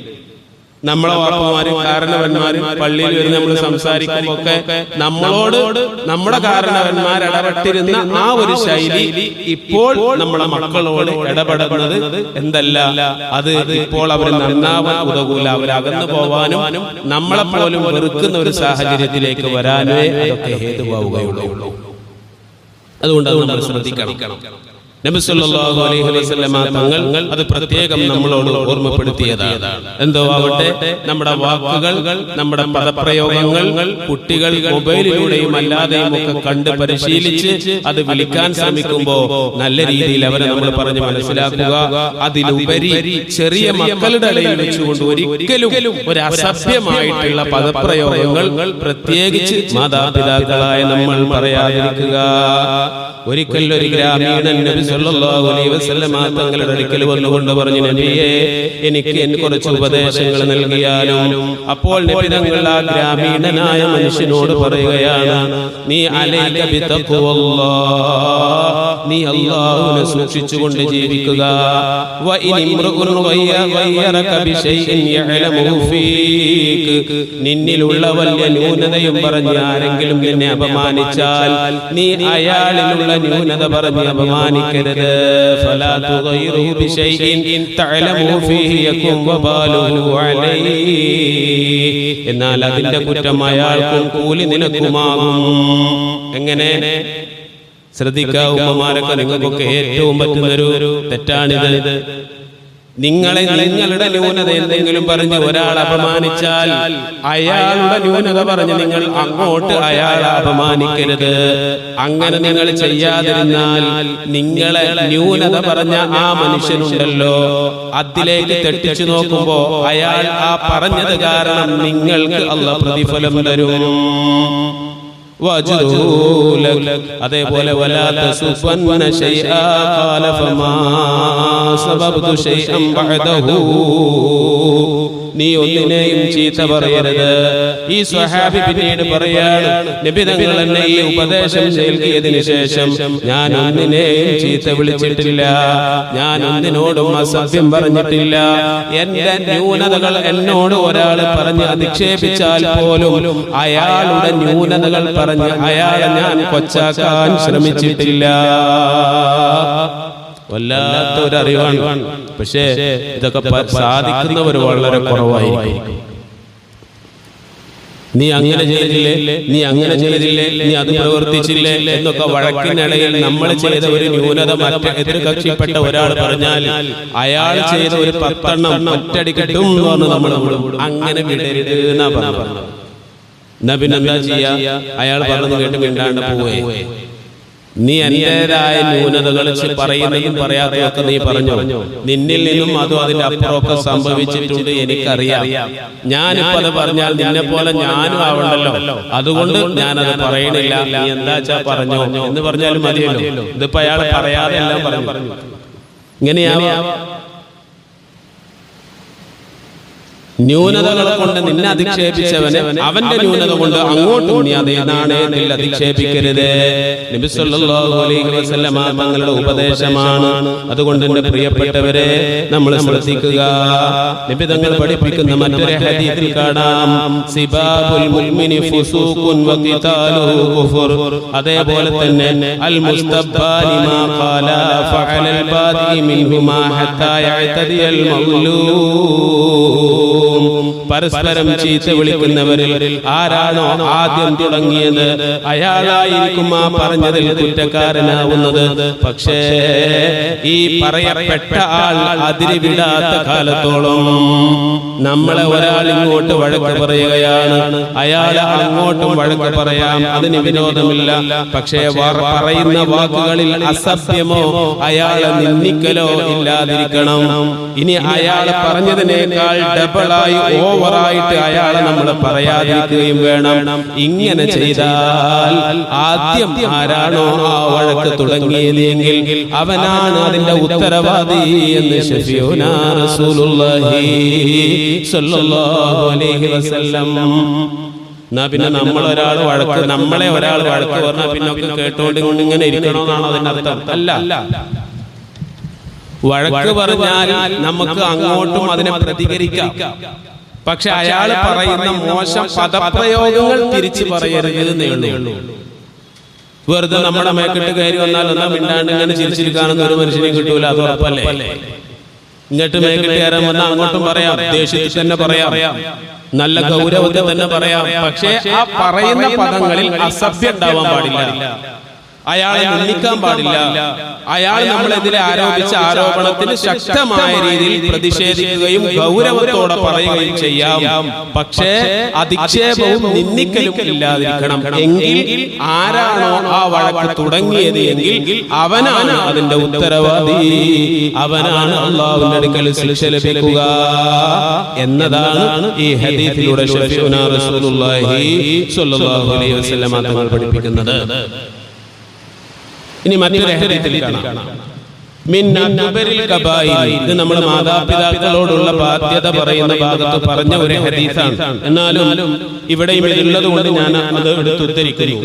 നമ്മളെ വാപ്പമാരും കാരണവന്മാരും പള്ളിയിൽ വരുന്ന നമ്മൾ സംസാരിക്കുമ്പോൾ ഒക്കെ നമ്മളോട് നമ്മുടെ കാരണവന്മാർ ഇടപെട്ടിരുന്ന ആ ഒരു ശൈലി ഇപ്പോൾ നമ്മുടെ മക്കളോട് ഇടപെടുന്നത് എന്തല്ല, അത് ഇപ്പോൾ അവർ നന്നാവാൻ ഉതകൂല, അവരകന്നു പോവാനും നമ്മളെ പോലും വെറുക്കുന്ന ഒരു സാഹചര്യത്തിലേക്ക് വരാനേ അതൊക്കെ ഹേതുവാവുകയുള്ളൂ. അതുകൊണ്ട് നമ്മൾ ശ്രദ്ധിക്കണം. നബി സല്ലല്ലാഹു അലൈഹി വസല്ലമ തങ്ങൾ അത് പ്രത്യേകം നമ്മളോട് ഓർമ്മപ്പെടുത്തിയതാണ്. എന്തോ ആവട്ടെ, നമ്മുടെ വാക്കുകൾ, നമ്മുടെ പദപ്രയോഗങ്ങൾ കുട്ടികൾ മൊബൈലിലൂടെയും അല്ലാതെയും ഒക്കെ കണ്ട് പരിശീലിച്ച് അത് വിളിക്കാൻ ശ്രമിക്കുമ്പോൾ നല്ല രീതിയിൽ അവരെ നമ്മൾ പറഞ്ഞ് മനസ്സിലാക്കുക. അതിലുപരി ചെറിയ മക്കളുടെ ഇടയിൽ വെച്ചുകൊണ്ട് ഒരിക്കലും ഒരു അസഭ്യമായിട്ടുള്ള പദപ്രയോഗങ്ങൾ പ്രത്യേകിച്ച് മാതാപിതാക്കളായ നമ്മൾ പറയാതിരിക്കുക. ഒരിക്കൽ ഒരു ഗ്രാമീണൻ നബി സല്ലല്ലാഹു അലൈഹി വസല്ലമ തങ്ങളുടെ അടുക്കൽ വന്നുകൊണ്ട് പറഞ്ഞു, നബിയേ, എനിക്ക് കുറച്ച് ഉപദേശങ്ങൾ നൽകിയാലും. അപ്പോൾ നബി തങ്ങൾ ആ ഗ്രാമീണനായ മനുഷ്യനോട് പറയുകയാണ്, നീ അലൈക ബിതഖ്വല്ലാഹ്, നീ അല്ലാഹുവിനെ സൂക്ഷിച്ചുകൊണ്ട് ജീവിക്കുക. വ ഇൻ ഇംറുഉൻ ഗയ്യറക ബിശൈഇൻ യഅലമുഹു ഫീക, നിന്നിലുള്ള വലിയ ന്യൂനതയും പറഞ്ഞ് ആരെങ്കിലും നിന്നെ അപമാനിച്ചാൽ നീ അയാളിലുള്ള ന്യൂനത പറഞ്ഞ് അപമാനിക്കരുത്. ഫലാ തുഗയ്യിറുഹു ബിശൈഇൻ തഅലമു ഫീഹി യകും വബാലുഹു അലൈഹി. എന്നാൽ അതിന്റെ കുറ്റം അയാൾക്കും കൂലി നിനക്കുമാകും. എങ്ങനെ? ശ്രദ്ധിക്കുക ഉമ്മമാരൊക്കെ, നിങ്ങൾക്കൊക്കെ ഏറ്റവും പറ്റുന്നൊരു തെറ്റാണിത്. നിങ്ങളുടെ ന്യൂനത എന്തെങ്കിലും പറഞ്ഞ് ഒരാൾ അപമാനിച്ചാൽ അയാളുടെ ന്യൂനത പറഞ്ഞ് നിങ്ങൾ അങ്ങോട്ട് അയാളെ അപമാനിക്കരുത്. അങ്ങനെ നിങ്ങൾ ചെയ്യാതിരുന്നാൽ നിങ്ങളെ ന്യൂനത പറഞ്ഞ ആ മനുഷ്യനുണ്ടല്ലോ, അതിലേക്ക് തെറ്റിച്ചു നോക്കുമ്പോ അയാൾ ആ പറഞ്ഞത് കാരണം നിങ്ങൾക്ക് അല്ലാഹു പ്രതിഫലം തരും. അതേപോലെ വലാ തസുഫന്ന ശൈആ ഖാല ഫമാ സബബ്തു ശൈഅൻ ബഅദഹു. നീ ഒന്നിനെയും ചീത്ത പറയരുത്. ഈ സ്വഹാബി പിന്നീട് പറയാണ്, നബി തങ്ങൾ എന്നെ ഈ ഉപദേശം നൽകിയതിനു ശേഷം ഞാൻ ഒന്നിനെയും ചീത്ത വിളിച്ചിട്ടില്ല, ഞാൻ ഒന്നിനോടും അസഭ്യം പറഞ്ഞിട്ടില്ല. എന്റെ ന്യൂനതകൾ എന്നോട് ഒരാൾ പറഞ്ഞ് അധിക്ഷേപിച്ചാൽ പോലും അയാളുടെ ന്യൂനതകൾ പറഞ്ഞ് അയാളെ ഞാൻ കൊച്ചാക്കാൻ ശ്രമിച്ചിട്ടില്ല. വല്ലാത്തൊരറിവാണ്. പക്ഷേ ഇതൊക്കെ സാധിക്കുന്നവർ വളരെ കുറവായിരിക്കും. നീ അങ്ങനെ ചെയ്തില്ലേ, നീ അങ്ങനെ ചെയ്തില്ലേ, നീ അത് പ്രവർത്തിച്ചില്ലേ എന്നൊക്കെ വഴക്കിനിടയിൽ നമ്മൾ ചെയ്ത ഒരു ന്യൂനത മറ്റേ എതിർ കക്ഷിപ്പെട്ട ഒരാൾ പറഞ്ഞാൽ അയാൾ ചെയ്ത ഒരു 10 എണ്ണം ഒറ്റടി കിട്ടും എന്ന് പറഞ്ഞ് നമ്മൾ അങ്ങനെ വിടരുത് എന്നാ പറഞ്ഞത്. എന്നാ പിന്നെന്താ ചെയ്യാ? അയാൾ പറഞ്ഞു കേട്ട് മിണ്ടാണ്ട് പോവേ. നീ എന്റേതായ ന്യൂനതകൾ പറയുന്നതും പറയാത്തതൊക്കെ നീ പറഞ്ഞു. നിന്നിൽ നിന്നും അതും അതിന്റെ അപ്പുറമൊക്കെ സംഭവിച്ചിട്ടുണ്ട്, എനിക്കറിയാം. ഞാനിപ്പോ അത് പറഞ്ഞാൽ നിന്നെ പോലെ ഞാനും ആവണ്ടല്ലോ, അതുകൊണ്ട് ഞാനത് പറയണില്ല. നീ എന്താ വെച്ചാ പറഞ്ഞോ എന്ന് പറഞ്ഞാലും മതിയല്ലോ. ഇതിപ്പോ അയാൾ പറയാതെ എല്ലാം പറഞ്ഞു. ഇങ്ങനെയാവാ ന്യൂനതകളെ കൊണ്ട് നിന്നെ അധിക്ഷേപിച്ചവനെ അവന്റെ ന്യൂനത കൊണ്ട് അങ്ങോട്ടും നീ അതേ നാണയത്തിൽ അധിക്ഷേപിക്കരുത്. നബി സല്ലല്ലാഹു അലൈഹി വസല്ലമ തങ്ങളുടെ ഉപദേശമാണ്. അതുകൊണ്ട് എന്റെ പ്രിയപ്പെട്ടവരെ, നമ്മൾ ശ്രദ്ധിക്കുക. നബി തങ്ങൾ പഠിപ്പിക്കുന്ന മറ്റൊരു ഹദീസിൽ കാണാം, സിബാബുൽ മുഅ്മിനി ഫുസൂഖുൻ വഖിതാലുഹു കുഫർ. അതേപോലെ തന്നെ അൽ മുസ്തബ്ബാനി മാ ഖാല ഫഅലൽ ബാദി മിൻഹുമാ ഹത്താ യഅതദിയൽ മഗ്ലൂം. പരസ്പരം ചീത്ത വിളിക്കുന്നവരിൽ ആരാണോ ആദ്യം തുടങ്ങിയത് അയാളായിരിക്കും ആ പറഞ്ഞതിൽ കുറ്റക്കാരനാവുന്നത്. പക്ഷേ ഈ പറയപ്പെട്ട ആൾ അതിരിവിടാത്ത കാലത്തോളം നമ്മളെ ഒരാൾ ഇങ്ങോട്ട് വഴക്ക് പറയുകയാണ്, അയാൾ അങ്ങോട്ടും വഴക്ക് പറയാം, അതിന് വിരോധമില്ല. പക്ഷേ പറയുന്ന വാക്കുകളിൽ അസഭ്യമോ അയാളെ നിന്ദിക്കലോ ഇല്ലാതിരിക്കണം. ഇനി അയാൾ പറഞ്ഞതിനേക്കാൾ ഡബിളായി ഓവറായിട്ട് അയാളെ നമ്മൾ പറയാതിരിക്കുകയും വേണം. ഇങ്ങനെ ചെയ്താൽ ആദ്യം ആരാണോ ആ വഴക്ക് തുടങ്ങിയതെങ്കിൽ അവനാണ് അതിന്റെ ഉത്തരവാദി എന്ന് ശഫീഉനാ റസൂലുള്ളാഹി സ്വല്ലല്ലാഹു അലൈഹി വസല്ലം. എന്നാ പിന്നെ നമ്മളെ ഒരാൾ വഴക്ക് പറഞ്ഞാൽ പിന്നൊക്കെ കേട്ടോണ്ട് ഇങ്ങനെ ഇരിക്കണമെന്നാണ് അതിന്റെ അർത്ഥം? അല്ല. വഴക്ക് പറഞ്ഞാൽ നമുക്ക് അങ്ങോട്ടും അതിനെ പ്രതികരിക്കാം. പക്ഷെ അയാൾ പറയുന്ന മോശം പദപ്രയോഗങ്ങൾ തിരിച്ചു പറയരുത് എന്നേ ഉള്ളൂ. വെറുതെ നമ്മുടെ മേക്കിട്ട് കയറി വന്നാൽ ഒന്നാ മിണ്ടാണ്ട് ഇങ്ങനെ ചിരിച്ചിരിക്കാനൊന്നും ഒരു മനുഷ്യനെ കിട്ടൂല, അത് ഉറപ്പല്ലേ. ഇങ്ങോട്ട് മേക്കിട്ട് കയറാൻ വന്നാൽ അങ്ങോട്ടും പറയാം, ദേഷ്യത്തിൽ തന്നെ പറയാം, നല്ല ഗൗരവത്തിൽ തന്നെ പറയാം. പക്ഷേ ആ പറയുന്ന പദങ്ങളിൽ അസഭ്യം ഉണ്ടാവാൻ പാടില്ല, അയാളെ നിന്ദിക്കാൻ പാടില്ല. അയാൾ നമ്മളെതിരെ ആരോപിച്ച ആരോപണത്തിന് ശക്തമായ രീതിയിൽ പ്രതിഷേധിക്കുകയും ഗൗരവത്തോടെ പറയുകയും ചെയ്യാം. പക്ഷേ അധിക്ഷേപവും നിന്ദിക്കലും ഇല്ലാതിരിക്കണം. എങ്കിൽ ആരാണോ ആ വഴക്ക് തുടങ്ങിയത് എങ്കിൽ അവനാണ് അതിന്റെ ഉത്തരവാദി, അവനാണ് അല്ലാഹുവിന്റെ അടുക്കൽ ശിക്ഷ ലഭിക്കുക എന്നതാണ് ഈ ഹദീസിലൂടെ ശഫീഉനാ റസൂലുള്ളാഹി സ്വല്ലല്ലാഹു അലൈഹി വസല്ലം തങ്ങൾ പഠിപ്പിക്കുന്നത്. ഇനി മറ്റൊരു ഹദീസിൽ കാണാം, ഇത് നമ്മുടെ മാതാപിതാക്കളോടുള്ള ബാധ്യത പറയുന്ന ഭാഗത്ത് പറഞ്ഞ ഒരു ഹദീസാണ്. എന്നാലും ഇവിടെ ഉള്ളത് കൊണ്ട് ഞാൻ അത് എടുത്തുദ്ധരിക്കുന്നു.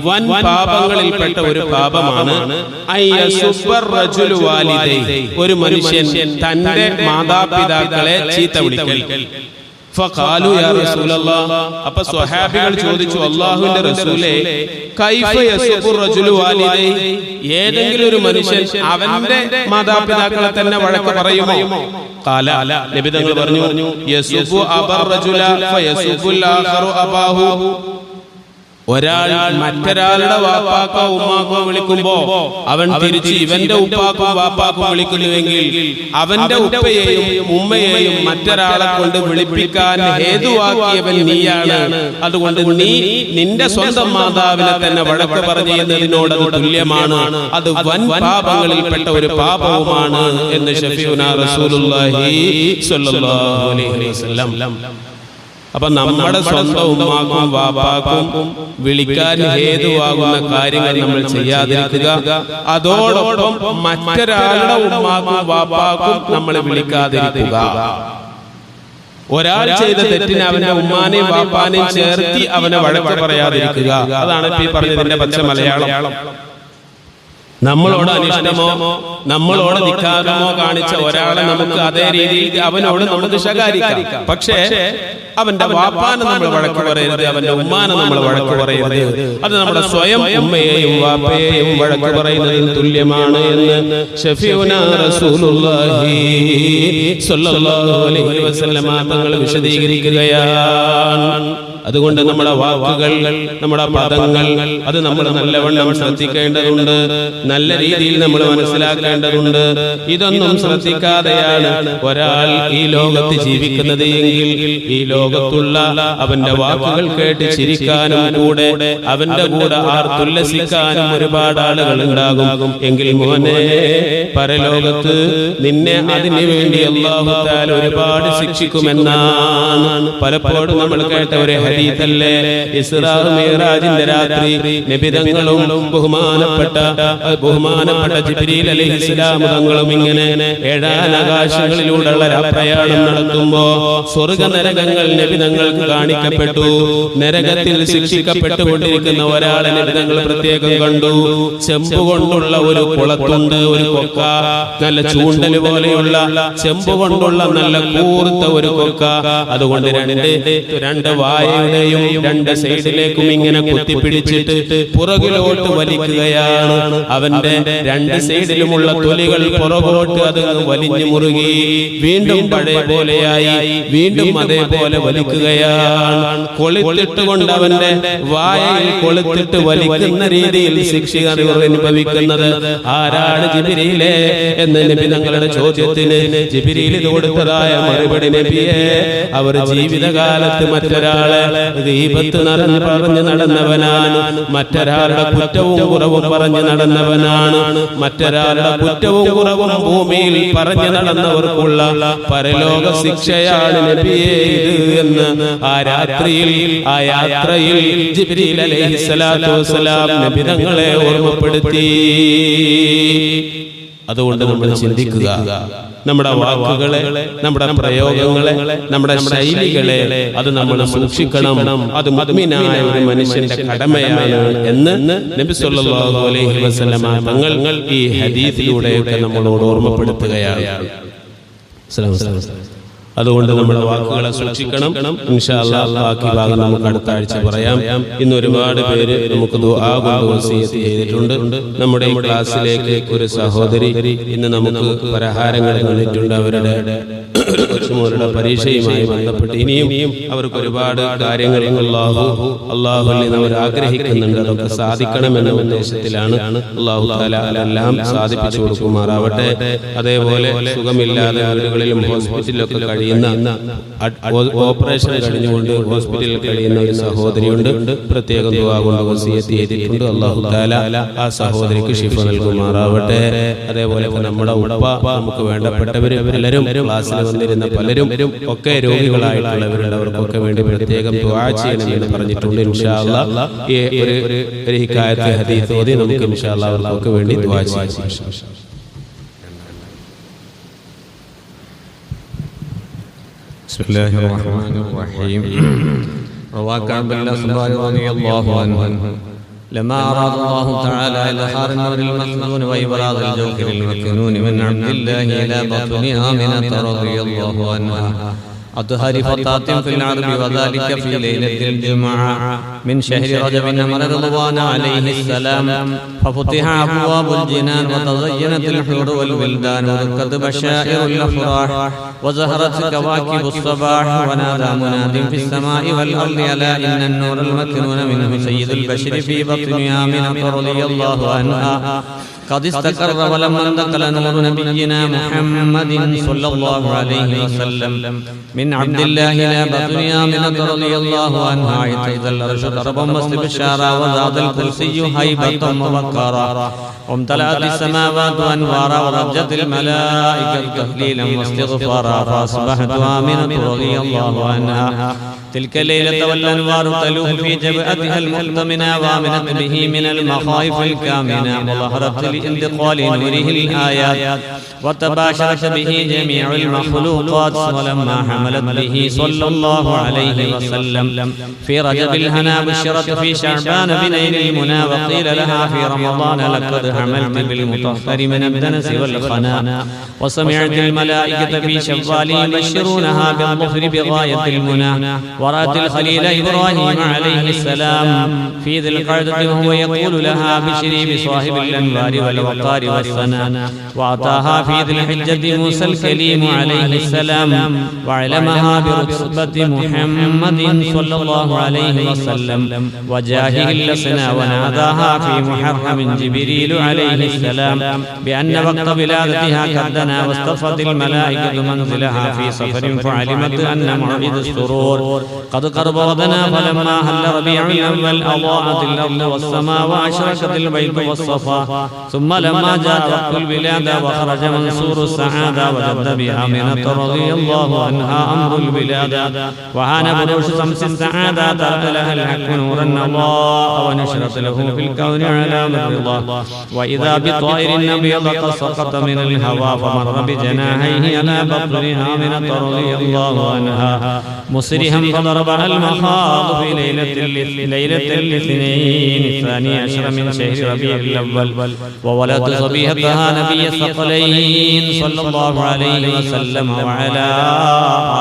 വൻ പാപങ്ങളിൽപ്പെട്ട ഒരു പാപമാണ് ഒരു മനുഷ്യൻ തന്റെ മാതാപിതാക്കളെ ചീത്ത വിളിക്കൽ. ഫഖാലു യാ റസൂലല്ലാഹ്, അപ്പോൾ സ്വഹാബികൾ ചോദിച്ചു, അല്ലാഹുവിന്റെ റസൂലേ, കൈഫ യസുബു റജുലു വാലിദൈഹി, ഏതെങ്കിലും ഒരു മനുഷ്യൻ അവന്റെ മാതാപിതാക്കളെ തന്നെ വഴക്ക് പറയുമോ? ഖാല, നബി തങ്ങൾ പറഞ്ഞു, യസുബു അബർ റജുല ഫയസുബുൽ ആഖറു അബാഹു, ഒരാൾ മറ്റൊരാളുടെ വാപ്പാക്കോ ഉമ്മാക്കോ വിളിക്കുമ്പോ അവൻ തിരിച്ച് ഇവന്റെ ഉപ്പാക്കോ വാപ്പാക്കോ വിളിക്കുന്നുവെങ്കിൽ അവന്റെ ഉപ്പയെയും ഉമ്മയെയും മറ്റൊരാളെ കൊണ്ട് വിളിപ്പിക്കാൻ ഹേതുവാക്കിയവൻ നീയാണ്. അതുകൊണ്ട് നീ നിന്റെ സ്വന്തം മാതാവിനെ തന്നെ വഴക്ക് പറഞ്ഞതിനോട് അത് തുല്യമാണ്, അത് വൻ പാപങ്ങളിൽപ്പെട്ട ഒരു പാപവുമാണ് എന്ന് ശഫീഉനാ റസൂലുള്ളാഹി സ്വല്ലല്ലാഹു അലൈഹി വസല്ലം. അപ്പൊ നമ്മുടെ സ്വന്തം ഉമ്മാക്കും വാപ്പാക്കും വിളിക്കാൻ ഹേതുവാകുന്ന കാര്യങ്ങൾ നമ്മൾ ചെയ്യാതിരിക്കുക. അതോടൊപ്പം മറ്റൊരാളുടെ ഉമ്മാക്കും വാപ്പാക്കും നമ്മൾ വിളിക്കാതിരിക്കുക. ഒരാൾ ചെയ്ത തെറ്റിന് അവന്റെ ഉമ്മാനെയും വാപ്പാനെയും ചേർത്തി അവനെ വഴക്ക് പറയാതിരിക്കുക. അതാണ് ഈ പറഞ്ഞതിന്റെ പച്ച മലയാളം. നമ്മളോട് അനിഷ്ടമോ നമ്മളോട് ധിക്കാരമോ കാണിച്ച ഒരാളെ നമുക്ക് അതേ രീതിയിൽ അവനോട് നമുക്ക് ശകാരിക്കാം. പക്ഷേ അവന്റെ വാപ്പാനെ നമ്മൾ വഴക്ക് പറയരുത്, അവന്റെ ഉമ്മാനെ നമ്മൾ വഴക്ക് പറയരുത്. അത് നമ്മുടെ സ്വയം ഉമ്മയെയും വാപ്പയെയും വഴക്ക് പറയുന്നതിന് തുല്യമാണ് എന്ന് ശഫീഉനാ റസൂലുള്ളാഹി സ്വല്ലല്ലാഹു അലൈഹി വസല്ലം തങ്ങൾ വിശദീകരിക്കുകയാണ്. അതുകൊണ്ട് നമ്മുടെ വാക്കുകൾ, നമ്മുടെ പദങ്ങൾ, അത് നമ്മൾ നല്ലവണ്ണം ശ്രദ്ധിക്കേണ്ടതുണ്ട്, നല്ല രീതിയിൽ നമ്മൾ മനസ്സിലാക്കേണ്ടതുണ്ട്. ഇതൊന്നും ശ്രദ്ധിക്കാതെയാണ് ഒരാൾ ഈ ലോകത്ത് ജീവിക്കുന്നത് എങ്കിൽ ഈ ലോകത്തുള്ള അവന്റെ വാക്കുകൾ കേട്ട് ചിരിക്കാനും കൂടെ അവന്റെ കൂടെ ആർത്തുല്ലസിക്കാനും ഒരുപാട് ആളുകൾ ഉണ്ടാകും. എങ്കിൽ മോനെ, പരലോകത്ത് നിന്നെ അതിനു വേണ്ടി അല്ലാഹു തആല ഒരുപാട് ശിക്ഷിക്കുമെന്നാണ് പലപ്പോഴും നമ്മൾ കേട്ട ഒരു ഹദീസല്ലേ. ഇസ്രാ മിഅ്റാജിന്റെ രാത്രി നബിതങ്ങളും ബഹുമാനപ്പെട്ട ജിബ്രീൽ അലൈഹിസ്സലാം തങ്ങളും ഇങ്ങനെ ഏഴാനാകാശങ്ങളിലൂടെയുള്ള പ്രയാണം നടത്തുമ്പോ സ്വർഗ്ഗ നരകങ്ങൾ നബിതങ്ങൾക്ക് കാണിക്കപ്പെട്ടു. നരകത്തിൽ ശിക്ഷിക്കപ്പെട്ടുകൊണ്ടിരിക്കുന്ന ഒരാളെ നബിതങ്ങൾ പ്രത്യേകം കണ്ടു. ചെമ്പ് കൊണ്ടുള്ള ഒരു കുളത്തുണ്ട്, ഒരു കൊക്ക, നല്ല ചൂണ്ടല് പോലെയുള്ള ചെമ്പ് കൊണ്ടുള്ള നല്ല കൂർത്ത ഒരു കൊക്ക. അതുകൊണ്ട് രണ്ട് വായയുടെയും രണ്ട് സൈഡിലേക്കും ഇങ്ങനെ കുത്തിപ്പിടിച്ചിട്ട് പുറകിലോട്ട് വലിക്കുകയാണ്. അവന്റെ രണ്ട് സൈഡിലുമുള്ള തൊലികൾ പുറകോട്ട് അത് വലിഞ്ഞു മുറുകി വീണ്ടും പഴയ പോലെയായി വീണ്ടും അതേപോലെ വലിക്കുകയാണ്. കൊളുത്തിട്ടുകൊണ്ട് അവന്റെ വായയിൽ കൊളുത്തിട്ട് വലിക്കുന്ന രീതിയിൽ ശിക്ഷ അനുഭവിക്കുന്നത് ആരാണ്? ജിബ്രീലേ എന്ന് നബി തങ്ങളുടെ ചോദ്യത്തിന് ജിബ്രീൽ കൊടുത്തതായ മറുപടി, നബിയെ, അവർ ജീവിതകാലത്ത് മറ്റൊരാളെ ഗീബത്ത് പറഞ്ഞു നടന്നവനാണ്, മറ്റൊരാളുടെ കുറ്റവും കുറവും പറഞ്ഞു നടന്നവനാണ്, മറ്റൊരാളുടെ കുറ്റവും കുറവും ഭൂമിയിൽ പറഞ്ഞു നടന്നവർക്കുള്ള പരലോക ശിക്ഷയാണ് നബിയേ ഇത് എന്ന് ആ യാത്രയിൽ ജിബ്രീൽ അലൈഹിസ്സലാത്തു വസ്സലാം നബി തങ്ങളെ ഓർമ്മപ്പെടുത്തി. അതുകൊണ്ട് നമ്മൾ ചിന്തിക്കുക, നമ്മുടെ വാക്കുകളെ, നമ്മുടെ പ്രയോഗങ്ങളെ, നമ്മുടെ ശൈലികളെ അത് നമ്മൾ സൂക്ഷിക്കണം. അത് മുഅ്മിനായ ഒരു മനുഷ്യന്റെ കടമയാണ് എന്ന് നബി സല്ലല്ലാഹു അലൈഹി വസല്ലം തങ്ങൾ ഈ ഹദീസിലൂടെയൊക്കെ നമ്മളോട് ഓർമ്മപ്പെടുത്തുകയാണ്. അതുകൊണ്ട് നമ്മുടെ വാക്കുകളെ സൂക്ഷിക്കണം. ഇൻഷാ അല്ലാഹ് ബാക്കി ഭാഗം നമുക്ക് അടുത്ത ആഴ്ച പറയാം. ഇന്ന് ഒരുപാട് പേര് നമുക്ക് ദുആ കൊണ്ട് വസിയത്ത് ചെയ്തിട്ടുണ്ട്. നമ്മുടെ ഈ ക്ലാസ്സിലേക്ക് ഒരു സഹോദരി ഇന്ന് നമുക്ക് പലഹാരങ്ങൾ തന്നിട്ടുണ്ട്. അവരുടെ കൊച്ചുമോളുടെ പരീക്ഷയുമായി ബന്ധപ്പെട്ട് ഇനിയും അവർക്ക് ഒരുപാട് കാര്യങ്ങൾ അല്ലാഹുവിൽ നിന്ന് അവർ ആഗ്രഹിക്കുന്നുണ്ട്. അതൊക്കെ സാധിക്കണമെന്ന ഉദ്ദേശത്തിലാണ്. അല്ലാഹു തആല എല്ലാം സാധിപ്പിച്ചു കൊടുക്കുമാറാവട്ടെ. അതേപോലെ സുഖമില്ലാതെ വീടുകളിലും ഹോസ്പിറ്റലിലൊക്കെ കഴിയുന്ന ഓപ്പറേഷൻ കഴിഞ്ഞുകൊണ്ട് ഹോസ്പിറ്റലിൽ കഴിയുന്ന ഒരു സഹോദരിയുണ്ട്. പ്രത്യേകം ദുആ കൊണ്ട് വസിയത്ത് ചെയ്തിട്ടുണ്ട്. അല്ലാഹു തആല ആ സഹോദരിക്ക് ശിഫ നൽകുമാറാവട്ടെ. അതേപോലെ നമ്മുടെ ഉപ്പ, നമുക്ക് വേണ്ടപ്പെട്ടവരും എല്ലാവരും ക്ലാസ്സിൽ വന്നിരുന്ന പലരും ഒക്കെ രോഗികളായിട്ടുള്ളവരുണ്ട്. അവർക്കൊക്കെ വേണ്ടി പ്രത്യേകം ദുആ ചെയ്യണമെന്ന് പറഞ്ഞിട്ടുണ്ട്. ഇൻഷാ അല്ലാഹ് ഈ ഒരു ഹിക്കായത്ത് ഹദീസ് ഓതി നമുക്ക് ഇൻഷാ അല്ലാഹ് അവർക്കൊക്കെ വേണ്ടി ദുആ ചെയ്യാം. بسم الله الرحمن الرحيم. روى كعب بن الأخبار رضي الله عنه لما أراد الله تعالى إظهار النور المخزون وإبراز الجوهر المكنون من عبد الله إلى بطن آمنة رضي الله عنها أطهر فتاة في العرب وذلك في ليلة الجمعة من شهر رجب أمر رضوان عليه السلام ففتح أبواب الجنان وتزينت الحور والولدان وركت بشائر الأفراح وزهرت كواكب الصباح ونادى مناد في السماء والأرض ألا إن النور المكنون منه سيد البشر في بطن آمنة رضي الله عنها قد استقر ولما انتقل نور نبينا محمد صلى الله عليه وسلم من عبد الله إلى بطن آمنة رضي الله عنها اعتز العرش ضربا واستبشارا وزاد الكرسي هيبة ووقارا وامتلأت السماوات أنوارا ورجت الملائكة تهليلا واستغفارا فأصبحت آمنة رضي الله عنها تلك الليلة والأنوار تلوح في جبهتها المؤتمنة وآمنت به من المخايف الكامنة وظهرت لانتقال نوره الآيات وتباشرت به جميع المخلوقات ولما حملت به صلى الله عليه وسلم في رجب الهنا بشرت في شعبان بنيل المنى وقيل لها في رمضان لقد حملت بالمطهر من الدنس والخنا وسمعت الملائكة في شوال يبشرونها بالظفر بغاية المنى ورأت الخليل إبراهيم عليه السلام في ذي القعدة وهو يقول لها بشري بصاحب الأنوار والوقار والثنى وأعطاها في ذي الحجة موسى الكليم عليه السلام وعلمها برتبة محمد صلى الله عليه وسلم وجاهه الأسنى وناداها في محرم جبريل عليه السلام بأن وقت ولادتها كدنا واصطفت الملائكة منزلها في سفر فعلمت أن موعد السرور قد قرب ودنا فلما هل ربيع الأول أضاءت الأرض والسماء وأشرقت البيت والصفا ثم لما جاء وقت الولادة وخرج منصور السعادة وجد بآمنة رضي الله عنها أمر الولادة وهان بروش شمس السعادة ترك لها الحق نورا أضاء ونشرت له في الكون علام الرضا وإذا بطائر أبيض قد سقط من الهوى فمر بجناحيه على بطن آمنة رضي الله عنها مسرها فضربها المخاض في ليلة الاثنين الثاني عشر من شهر ربيع الأول وولد صبيحتها نبي الثقلين صلى الله عليه وسلم وعلى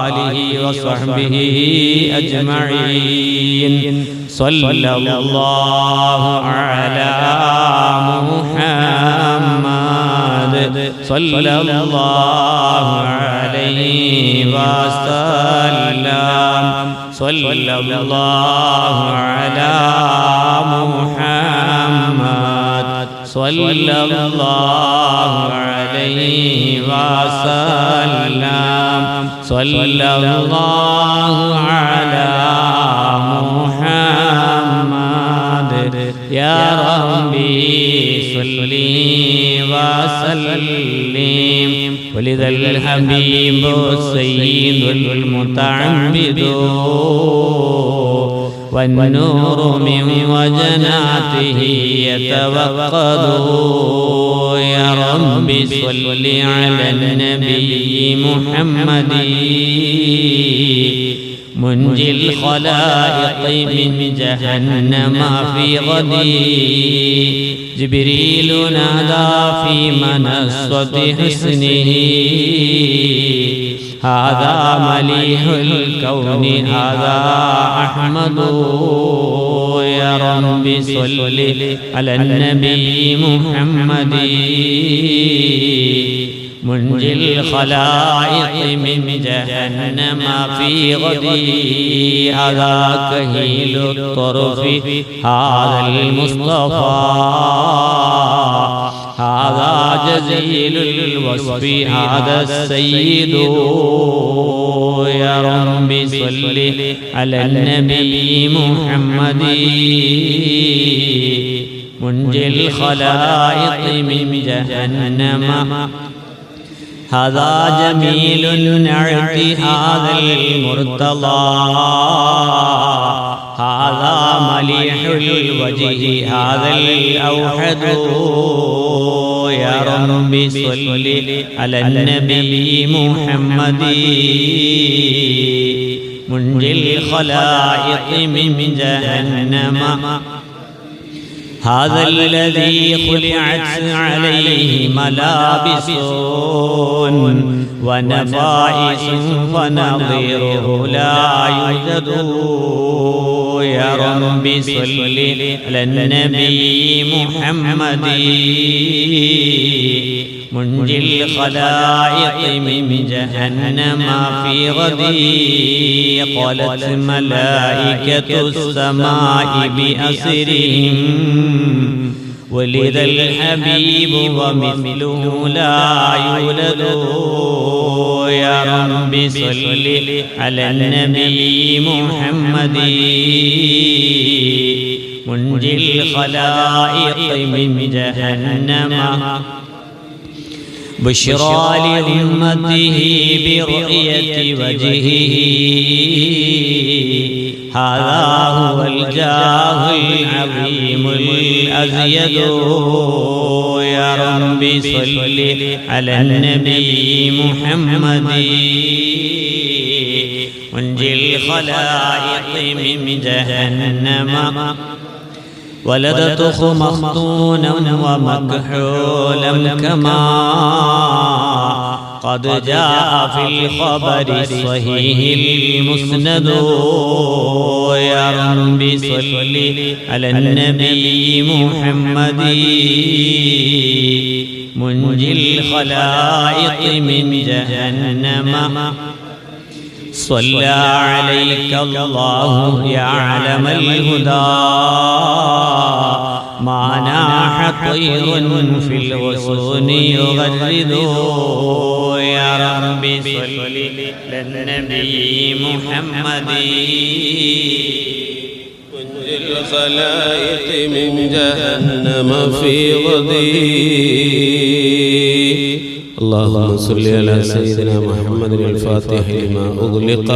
آله وصحبه أجمعين صلى الله على محمد صلى الله عليه وسلم صلى الله على محمد صلى الله عليه وسلم صلى الله على محمد يا ربي صل وسلم ولذا الحبيب السيد المتعبد والنور من وجناته يتوقد يا رب صل على النبي محمد منجي الخلائق من جهنم في غدي جبريل نادى في منصة حسنه هذا مليح الكون هذا أحمد يا رب صل على النبي محمد منجي الخلائق من جهنم في غدي هذا كهيل الطرف هذا المصطفى هذا جزيل الوصف هذا السيد يا رب صل على النبي محمد منجي الخلائق من جهنم هذا جميل النعت هذا المرتضى هذا مليح الوجه هذا الأوحد يا رب صل على النبي محمد منجي الخلائق من جهنم هذا الذي خلعت عليه ملابس ونفائس فنظيره لا يوجد يا رب صل على النبي محمد منجي الخلائق من جهنم في غدي قالت ملائكة السماء بأسرهم ولد الحبيب ومثله لا يولد يا رب صل على النبي محمد منجي الخلائق من جهنم بشرى لأمته برؤية وجهه هذا هو الجاه العظيم الأزيد يا رب صل على النبي محمد منجي الخلائق من جهنم ولدته مختونا ومكحولا كما قد جاء في الخبر الصحيح المسند يا رب صل على النبي محمد منجي الخلائق من جهنم صلى عليك الله يا علم الهدى ما ناح طير في الغصون يغرد يا رب صل على النبي محمد منجي الخلائق من جهنم في غدي اللهم صل على سيدنا محمد الفاتح لما أغلق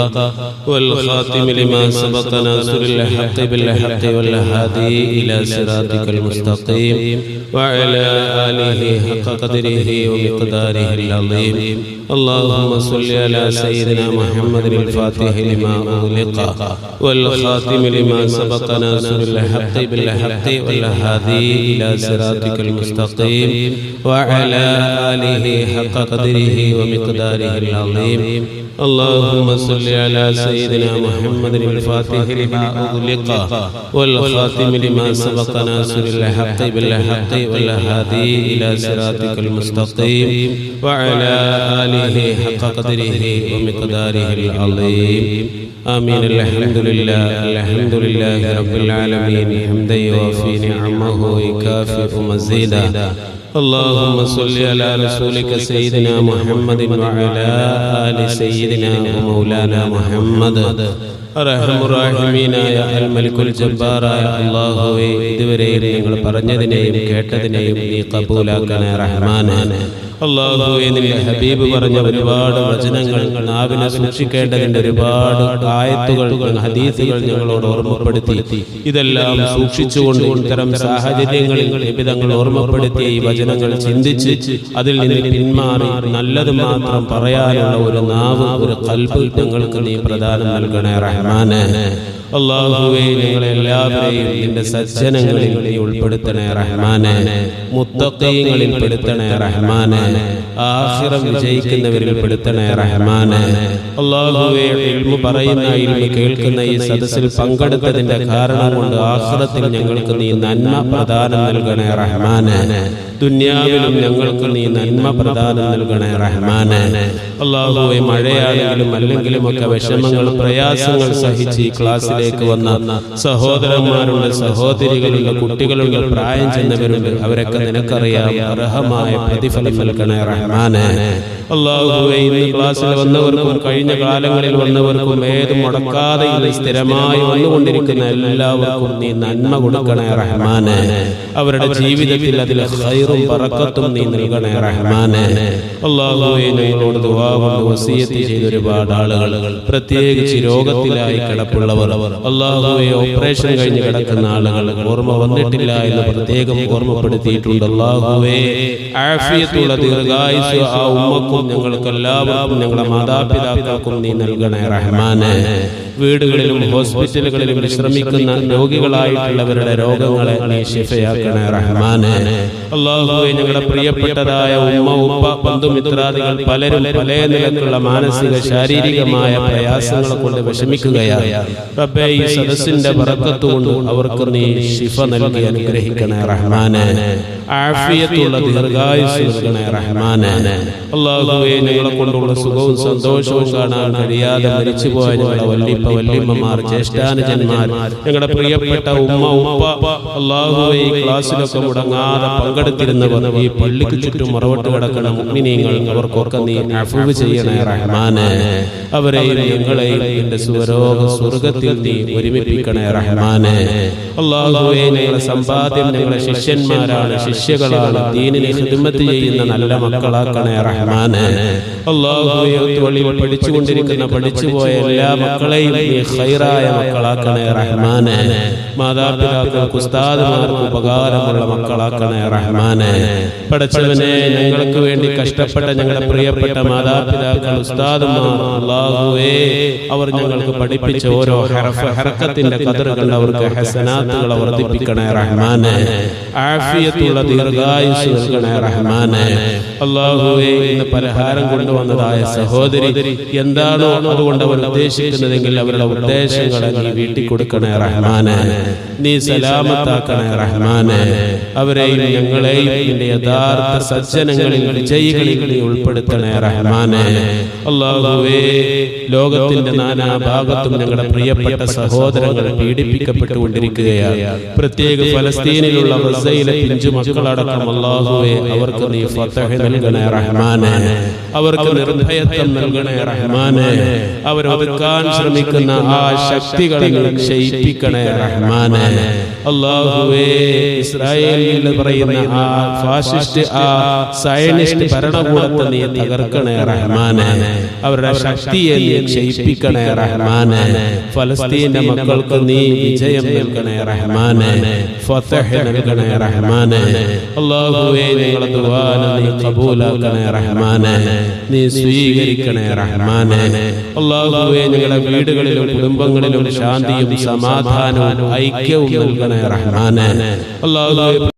والخاتم لما سبق ناصر الحق بالحق والهادي إلى صراطك المستقيم وعلى آله حق قدره ومقداره العظيم اللهم صل على سيدنا محمد الفاتح لما أغلق والخاتم لما سبق ناصر الحق بالحق والهادي إلى صراطك المستقيم وعلى آله حق قدره ومقداره العظيم اللهم صل على سيدنا محمد الفاتح لما أغلق والخاتم لما سبق ناصر الحق بالحق والهادي إلى صراطك المستقيم وعلى آله حق قدره ومقداره العظيم آمين. الحمد لله رب العالمين حمدا يوافي نعمه ويكافئ مزيدا اللهم صل على رسولك سيدنا محمد وعلى آل سيدنا ومولانا محمد അർഹമ റഹീമീനായ അൽ മലിക്കുൽ ജബ്ബാറായ അല്ലാഹുവേ, ഇതുവരെ ഞങ്ങൾ പറഞ്ഞതിനെയും കേട്ടതിനെയും നീ ഖബൂലാക്കണേ റഹ്മാനേ. അല്ലാഹുവേ, നിന്റെ ഹബീബ് പറഞ്ഞ ഒരുപാട് വചനങ്ങൾ, നാവിനെ സൂക്ഷിക്കേണ്ടതിന്റെ ഒരുപാട് ആയത്തുകൾ, ഹദീസുകൾ ഞങ്ങളോട് ഓർമ്മപ്പെടുത്തി. ഇതെല്ലാം സൂക്ഷിച്ചുകൊണ്ട് ഇത്തരം സാഹചര്യങ്ങളിൽ നിബിധങ്ങൾ ഓർമ്മപ്പെടുത്തിയ ഈ വചനങ്ങൾ ചിന്തിച്ച് അതിൽ നിന്ന് പിന്മാറി നല്ലത് മാത്രം പറയാനുള്ള ഒരു നാവ്, ഒരു ഖൽബ് ഞങ്ങൾക്ക് നീ പ്രദാനം നൽകണേ റഹ്മാനേ. അല്ലാഹുവേ, ഞങ്ങളെല്ലാവരെയും നിന്റെ സജ്ജനങ്ങളിൽ നീ ഉൾപ്പെടുത്തണേ റഹ്മാനേ. മുത്തഖീങ്ങളിൽ പെടുത്തണേ റഹ്മാനേ. ആഖിറം വിജയിക്കുന്നവരിൽ പെടുത്തണേ റഹ്മാനേ. അല്ലാഹുവേ, ഇൽമു പറയുന്ന, ഇൽമു കേൾക്കുന്ന ഈ സദസ്സിൽ പങ്കെടുത്തതിന്റെ കാരണം കൊണ്ട് ആഖിറത്തിൽ ഞങ്ങൾക്ക് നീ നന്മ പ്രദാനം നൽകണേ റഹ്മാനേ. ദുനിയാവിലും ഞങ്ങൾക്ക് നീ നന്മ പ്രദാനം നൽകണേ റഹ്മാനേ. അല്ലാഹുവേ, മഴയാണെങ്കിലും അല്ലെങ്കിലും ഒക്കെ വിഷമങ്ങൾ, പ്രയാസങ്ങൾ സഹിച്ച് ഈ ക്ലാസ്സിലേക്ക് വന്ന സഹോദരന്മാരുണ്ട്, സഹോദരികളുണ്ട്, കുട്ടികളുണ്ട്, പ്രായം ചെന്നവരുണ്ട്. അവരൊക്കെ നിനക്കറിയാം. അർഹമായ പ്രതിഫലം നൽകണേ റഹ്മാനേ. അല്ലാഹുവേ, ഇന്ന് ക്ലാസ്സിൽ വന്നവർക്കും കഴിഞ്ഞ കാലങ്ങളിൽ വന്നവർക്കും ഏത് മുടക്കാതെ സ്ഥിരമായി വന്നുകൊണ്ടിരിക്കുന്ന എല്ലാവർക്കും നീ നന്മ കൊടുക്കണേ റഹ്മാനേ. അവരുടെ ജീവിതത്തിൽ അതിൽ ഖൈറും ബറക്കത്തും നീ നൽകണേ റഹ്മാനേ. അല്ലാഹുവേ, ഞങ്ങളോട് ദുആ കൊണ്ട് വസിയത്ത് ചെയ്ത ഒരുപാട് ആളുകൾ, പ്രത്യേകിച്ച് രോഗത്തിലായി കിടപ്പുള്ളവർ, അല്ലാഹുവേ, ഓപ്പറേഷൻ കഴിഞ്ഞ് കിടക്കുന്ന ആളുകൾ, ഓർമ്മ വന്നിട്ടില്ല എന്ന് പ്രത്യേകം ഓർമ്മപ്പെടുത്തിയിട്ടുണ്ട്. അല്ലാഹുവേ, ആഫിയത്തുള്ള ദീർഘായുസ്സ് ആ ഉമ്മക്കും ഞങ്ങൾക്കെല്ലാവർക്കും ഞങ്ങളുടെ മാതാപിതാക്കൾക്കും നീ നൽകണേ റഹ്മാനെ. വീടുകളിലും ഹോസ്പിറ്റലുകളിലും വിശ്രമിക്കുന്ന രോഗികളായിട്ടുള്ളവരുടെ രോഗങ്ങളെ നീ ശിഫയാക്കണേ റഹ്മാനെ. അല്ലാഹുവേ, ഞങ്ങളുടെ പ്രിയപ്പെട്ടതായ ഉമ്മ ഉപ്പ ബന്ധുമിത്രാദികൾ പലരും പല നിലക്കുള്ള മാനസിക ശാരീരികമായ പ്രയാസങ്ങളെ കൊണ്ട് വിഷമിക്കുകയാണ്. റബ്ബേ, ഈ സദസ്സിന്റെ ബറക്കത്ത് കൊണ്ട് അവർക്ക് നീ ശിഫ നൽകി അനുഗ്രഹിക്കണേ റഹ്മാനെ. ആഫിയത്തുള്ള ദീർഘായുസ്സ് നൽകണേ റഹ്മാനെ. അല്ലാഹുവേ, ഞങ്ങളെ കൊണ്ടുള്ള സുഖവും സന്തോഷവും കാണാൻ കഴിയാതെ മരിച്ചുപോയ ഞങ്ങളുടെ വല്ലിപ്പ വല്ലിമ്മമാർ, ജ്യേഷ്ഠാനുജന്മാർ, ഞങ്ങളുടെ പ്രിയപ്പെട്ട ഉമ്മ ഉപ്പ, അല്ലാഹുവേ, ഈ ക്ലാസ്സിലൊക്കെ മുടങ്ങാതെ പങ്കെടുത്തിരുന്നവർ, ഈ പള്ളിക്ക് ചുറ്റും മറവട്ട് കിടക്കുന്ന മുഅ്മിനീങ്ങൾ, അവർക്കൊക്കെ നീ അഫ്വ് ചെയ്യണേ റഹ്മാനെ. അവരെയും ഞങ്ങളെയും നിന്റെ സ്വർഗ്ഗത്തിൽ നീ ഒരുമിപ്പിക്കണേ റഹ്മാനെ. അല്ലാഹുവേ, ഞങ്ങളുടെ സമ്പാദ്യം ഞങ്ങളുടെ ശിഷ്യന്മാരാണ്, ശിഷ്യകളാണ്, ദീനിനെ ഖിദ്മത്ത് ചെയ്യുന്ന നല്ല മക്കളാക്കണേ റഹ്മാനെ. അല്ലാഹുവേ, തൊഴിൽ പഠിച്ചുകൊണ്ടിരിക്കുന്ന പഠിച്ചുപോയ എല്ലാ മക്കളെയും നീ ഖൈറായ മക്കളാക്കണേ റഹ്മാനെ. മാതാപിതാക്കൾക്ക് ഉസ്താദുമാർക്ക് ഉപകാരമുള്ള മക്കളാക്കണേ റഹ്മാനെ. പടച്ചവനെ, ഞങ്ങൾക്ക് വേണ്ടി കഷ്ടപ്പെട്ട ഞങ്ങളുടെ പ്രിയപ്പെട്ട മാതാപിതാക്കൾ, ഉസ്താദുമാർ, അല്ലാഹുവേ, അവർ ഞങ്ങൾക്ക് പഠിപ്പിച്ച ഓരോ ഹർക്കത്തിന്റെ ഖദർ കണ്ട് അവർക്ക് ഹസനാത്തുകൾ വർദ്ധിപ്പിക്കണേ റഹ്മാനെ. ആഫിയത്തുള്ള ദീർഘായുസ്സ് നൽകണേ റഹ്മാനെ. അല്ലാഹുവേ, ഇന്ന് പലഹാരം കൊണ്ടുവന്നതായ സഹോദരി എന്താണോ അതുകൊണ്ട് അവർ ഉദ്ദേശിക്കുന്നതെങ്കിൽ അവരുടെ ഉദ്ദേശങ്ങളെ നീ വീട്ടിൽ കൊടുക്കണേ റഹ്മാനെ. നീ സലാമത്താക്കണേ റഹ്മാനെ. അവരെയും ഞങ്ങളെയും നിന്റെ യഥാർത്ഥ സജ്ജനങ്ങളിൽ വിജയികളിൽ നീ ഉൾപ്പെടുത്തണേ റഹ്മാനെ. അല്ലാഹുവേ, ലോകത്തിന്റെ നാനാഭാഗത്തും ഞങ്ങളുടെ പ്രിയപ്പെട്ട സഹോദരങ്ങൾ പീഡിപ്പിക്കപ്പെട്ടുകൊണ്ടിരിക്കുകയാണ്. പ്രത്യേക ഫലസ്തീനിലുള്ള ഗസയിലെ പിഞ്ചു മക്കളടക്കം, അല്ലാഹുവേ, അവർക്ക് നീ ഫതഹ് നൽകണേ റഹ്മാനെ. അവർക്ക് നിർഭയത്വം നൽകണേ റഹ്മാനെ. അവരൊതുക്കാൻ ശ്രമിക്കുന്ന ആ ശക്തികളെ ക്ഷയിപ്പിക്കണേ റഹ്മാനെ. അല്ലാഹുവേ, ഇസ്രായേലിൽ പറയുന്ന ആ ഫാസിസ്റ്റ്, ആ സയനിസ്റ്റ് ഭരണകൂടത്തെ നീ തകർക്കണേ റഹ്മാനെ. അവരുടെ ശക്തിയെ നീ ക്ഷയിപ്പിക്കണേ റഹ്മാനെ. ഫലസ്തീന്റെ മക്കൾക്ക് നീ വിജയം നൽകണേ റഹ്മാനെ. ഫതഹ് നൽകണേ റഹ്മാനെ. അല്ലാഹുവേ, ഞങ്ങളുടെ ദുആ നീ ഖബൂലാക്കണേ റഹ്മാനെ. നീ സ്വീകരിക്കണേ റഹ്മാനെ. അല്ലാഹുവേ, ഞങ്ങളുടെ വീടുകളിലും കുടുംബങ്ങളിലും ശാന്തിയും സമാധാനവും ഐക്യവും നൽകണേ റഹ്മാനെ. അല്ലാഹുവേ,